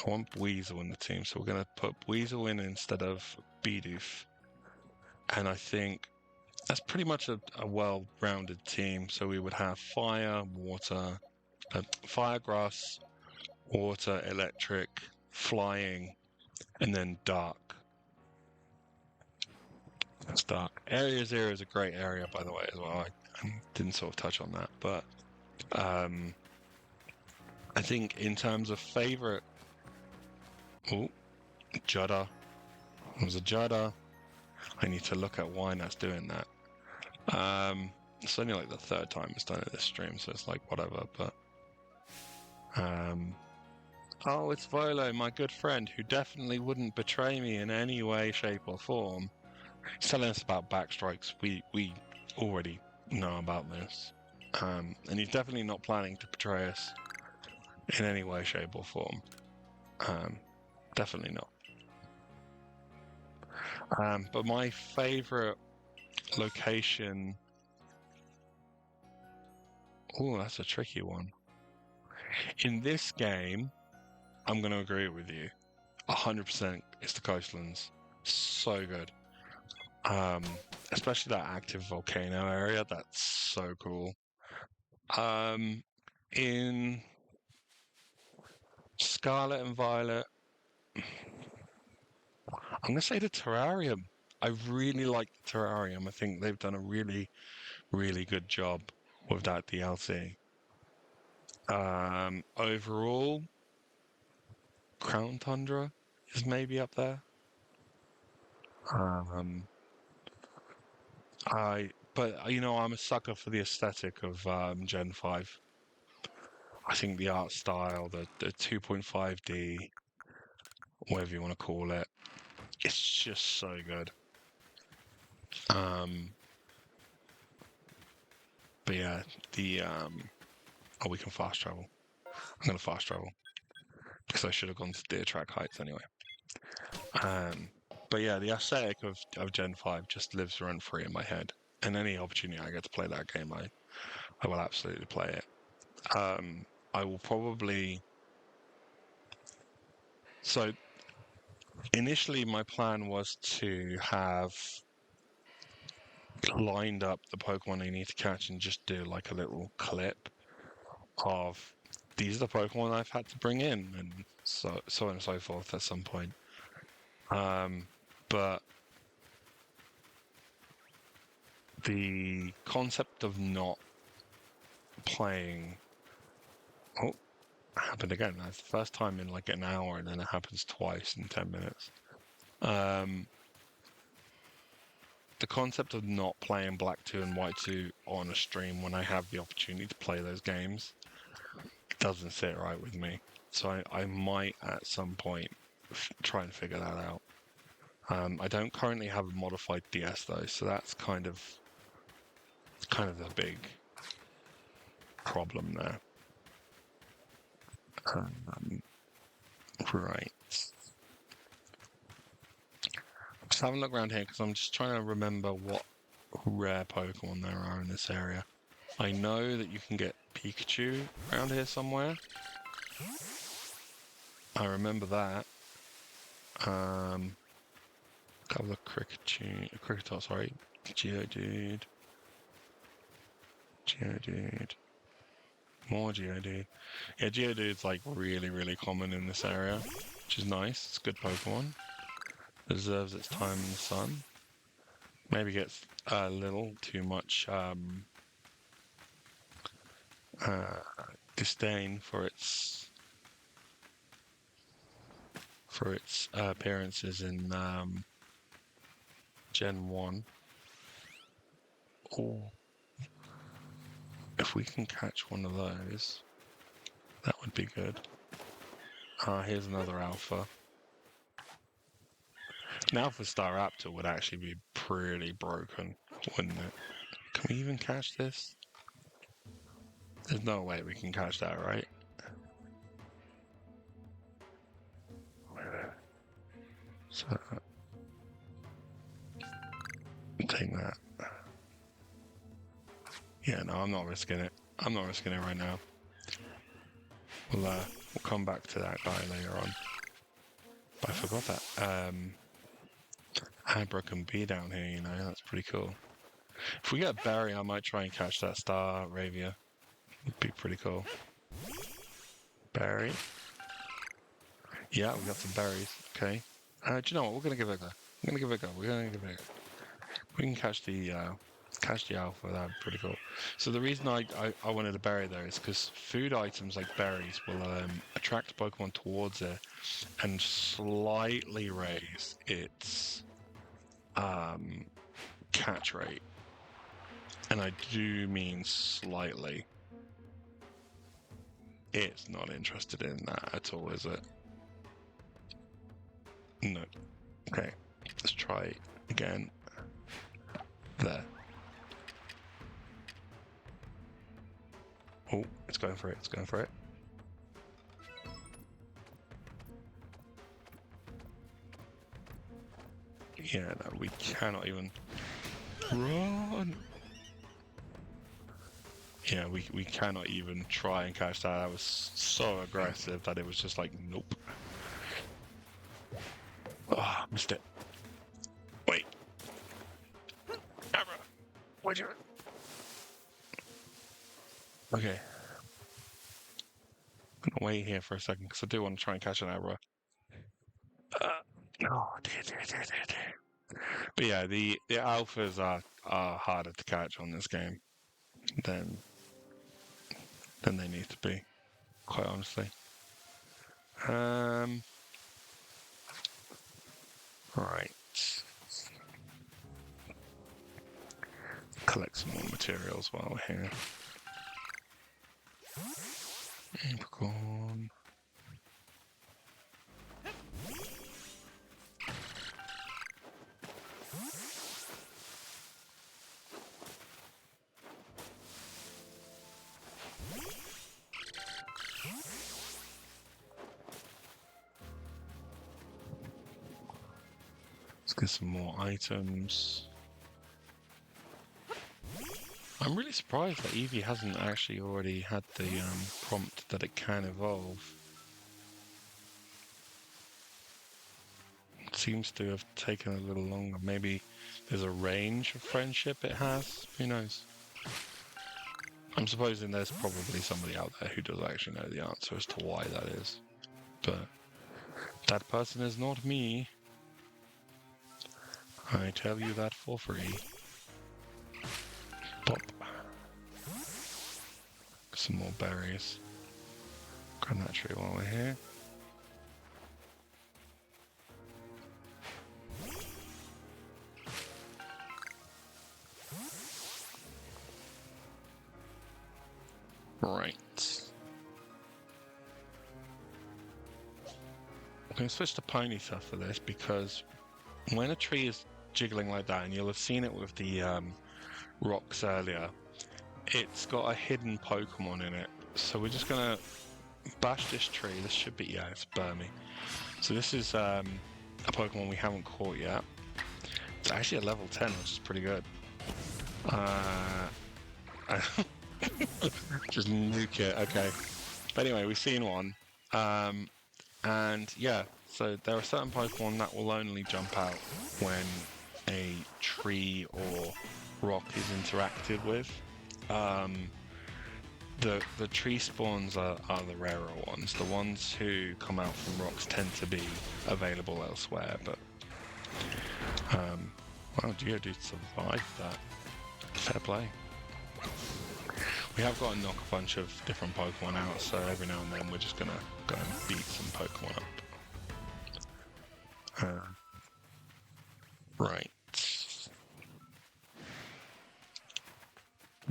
I want Weasel in the team, so we're going to put Weasel in instead of Bidoof. And I think that's pretty much a well-rounded team. So we would have fire, water, fire, grass, water, electric, flying, and then dark. That's dark. Area Zero is a great area, by the way, as well. I didn't sort of touch on that, but I think in terms of favorite, Judder. It was a Judder. I need to look at why that's doing that. It's only like the third time it's done it this stream, so it's like whatever. But oh, it's Volo, my good friend, who definitely wouldn't betray me in any way, shape, or form. He's telling us about backstrikes. We already know about this, and he's definitely not planning to betray us in any way, shape, or form. Definitely not. But my favorite location. Oh, that's a tricky one. In this game, I'm going to agree with you. 100% it's the coastlands. So good. Especially that active volcano area. That's so cool. In Scarlet and Violet, I'm going to say the terrarium. I really like the terrarium. I think they've done a really, really good job with that DLC. Overall, Crown Tundra is maybe up there. But you know, I'm a sucker for the aesthetic of Gen 5. I think the art style, the 2.5D, whatever you want to call it, it's just so good. But yeah, oh, we can fast travel. I'm gonna fast travel because I should have gone to Deer Track Heights anyway. But yeah, the aesthetic of Gen 5 just lives rent free in my head. And any opportunity I get to play that game, I will absolutely play it. I will probably. So initially, my plan was to have lined up the Pokemon I need to catch and just do like a little clip of these are the Pokemon I've had to bring in, and so on and so forth at some point. But the concept of not playing. Oh, it happened again. That's the first time in like an hour, and then it happens twice in 10 minutes. The concept of not playing Black 2 and White 2 on a stream when I have the opportunity to play those games doesn't sit right with me. So I might at some point try and figure that out. I don't currently have a modified DS though, so that's kind of the big problem there. Right. Just having a look around here because I'm just trying to remember what rare Pokemon there are in this area. I know that you can get Pikachu around here somewhere. I remember that. Couple of Cricketot, sorry. Geodude. More Geodude. Yeah, Geodude's like really, really common in this area, which is nice. It's a good Pokemon. Deserves its time in the sun. Maybe gets a little too much disdain for its for its appearances in Gen 1. Or if we can catch one of those, that would be good. Here's another alpha. An Alpha Staraptor would actually be pretty broken, wouldn't it? Can we even catch this? There's no way we can catch that, right? So, take that. Yeah, no, I'm not risking it. I'm not risking it right now. We'll come back to that guy later on. But I forgot that. Abra can be down here, you know, that's pretty cool. If we get a berry, I might try and catch that Star Ravia. It'd be pretty cool. Berry. Yeah, we got some berries. Okay. Do you know what? We're gonna give it a go. We're gonna give it a go. We're gonna give it a go. We can catch the alpha. That'd be pretty cool. So the reason I wanted a berry there is because food items like berries will attract Pokemon towards it and slightly raise its catch rate. And I do mean slightly. It's not interested in that at all, is it? No. Okay. Let's try again. There. Oh, it's going for it. It's going for it. Yeah, no, we cannot even run. Yeah, we cannot even try and catch that. That was so aggressive that it was just like, nope. Ah, missed it. Wait. Abra, where'd you... Okay. I'm gonna wait here for a second because I do want to try and catch an Abra. Oh, dear. But yeah, the alphas are harder to catch on this game than they need to be, quite honestly. Right. Collect some more materials while we're here. Apricorn. Let's get some more items. I'm really surprised that Eevee hasn't actually already had the prompt that it can evolve. It seems to have taken a little longer. Maybe there's a range of friendship it has. Who knows? I'm supposing there's probably somebody out there who does actually know the answer as to why that is. But that person is not me. I tell you that for free. Pop. Some more berries. Grab that tree while we're here. Right. I'm going to switch to Ponyta for this because when a tree is jiggling like that, and you'll have seen it with the rocks earlier, it's got a hidden Pokemon in it. So we're just going to bash this tree. This should be, yeah, it's Burmy. So this is a Pokemon we haven't caught yet. It's actually a level 10, which is pretty good. Just nuke it, okay. But anyway, we've seen one. And yeah, so there are certain Pokemon that will only jump out when a tree or rock is interacted with. The tree spawns are the rarer ones. The ones who come out from rocks tend to be available elsewhere, but wow, Geodude survived that. Fair play. We have got to knock a bunch of different Pokemon out, so every now and then we're just gonna go and beat some Pokemon up.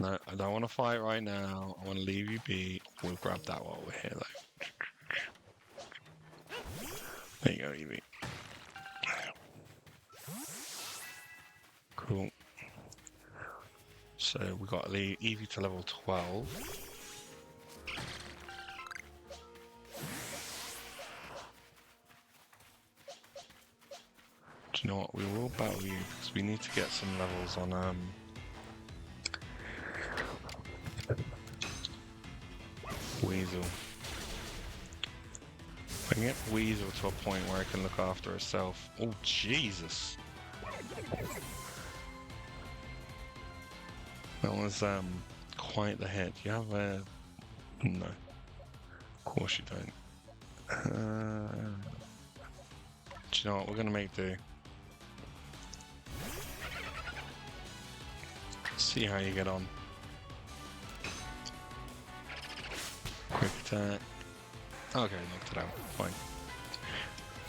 No, I don't want to fight right now. I want to leave you be. We'll grab that while we're here, though. There you go, Eevee. Cool. So we got the Eevee to level 12. Do you know what? We will battle you because we need to get some levels on Weasel. I can get Weasel to a point where I can look after herself. Oh, Jesus. That was quite the hit. You have a... No. Of course you don't. Do you know what? We're going to make do. See how you get on. Quick attack. Okay, knocked it out. Fine.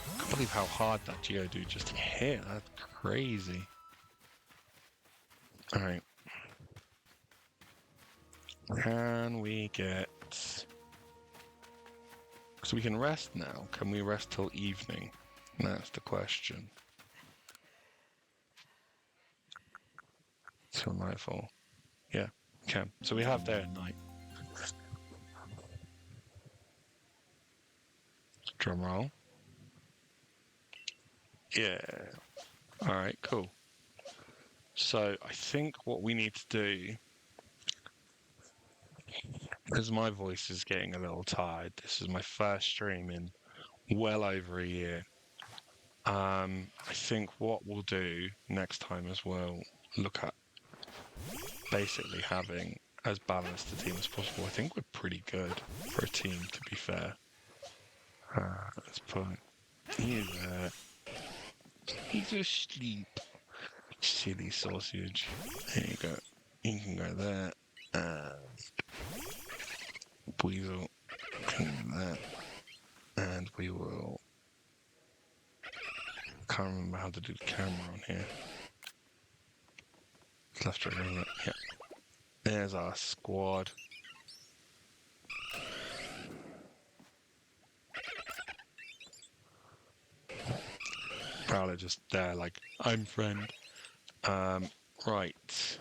I can't believe how hard that Geodude just hit. That's crazy. Alright. Can we get... So we can rest now. Can we rest till evening? That's the question. Till nightfall. Yeah, can. So we have day and night. Drum roll. Yeah. Alright, cool. So I think what we need to do, because my voice is getting a little tired, this is my first stream in well over a year. I think what we'll do next time is we'll look at basically having as balanced a team as possible. I think we're pretty good for a team, to be fair. Let's put you there. He's asleep. Silly sausage. There you go. You can go there. Weasel. That. And we will... Can't remember how to do the camera on here. It's left right, isn't it? Yeah. There's our squad. Prowler just there, like, I'm friend. Right.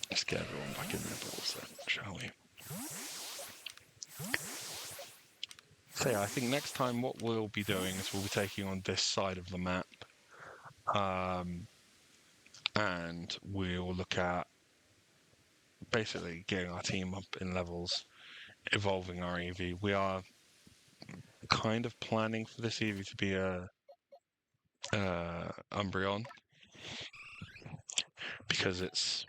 Let's get everyone back in their balls then, shall we? So yeah, I think next time what we'll be doing is we'll be taking on this side of the map. And we'll look at basically getting our team up in levels, evolving our EV. We are kind of planning for this EV to be a Umbreon, because its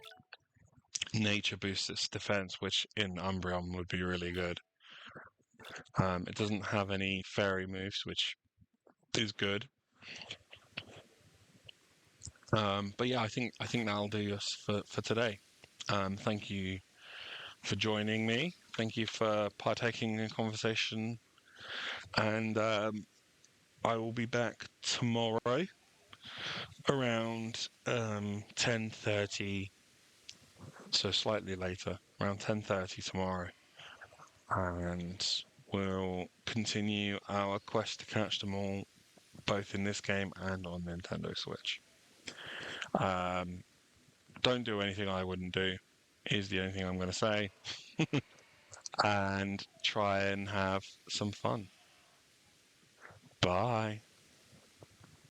nature boosts its defense, which in Umbreon would be really good. It doesn't have any fairy moves, which is good. But yeah, I think that'll do us for today. Thank you for joining me. Thank you for partaking in conversation, and I will be back tomorrow around 10:30, so slightly later, around 10:30 tomorrow, and we'll continue our quest to catch them all, both in this game and on Nintendo Switch. Don't do anything I wouldn't do, is the only thing I'm going to say. And try and have some fun. Bye.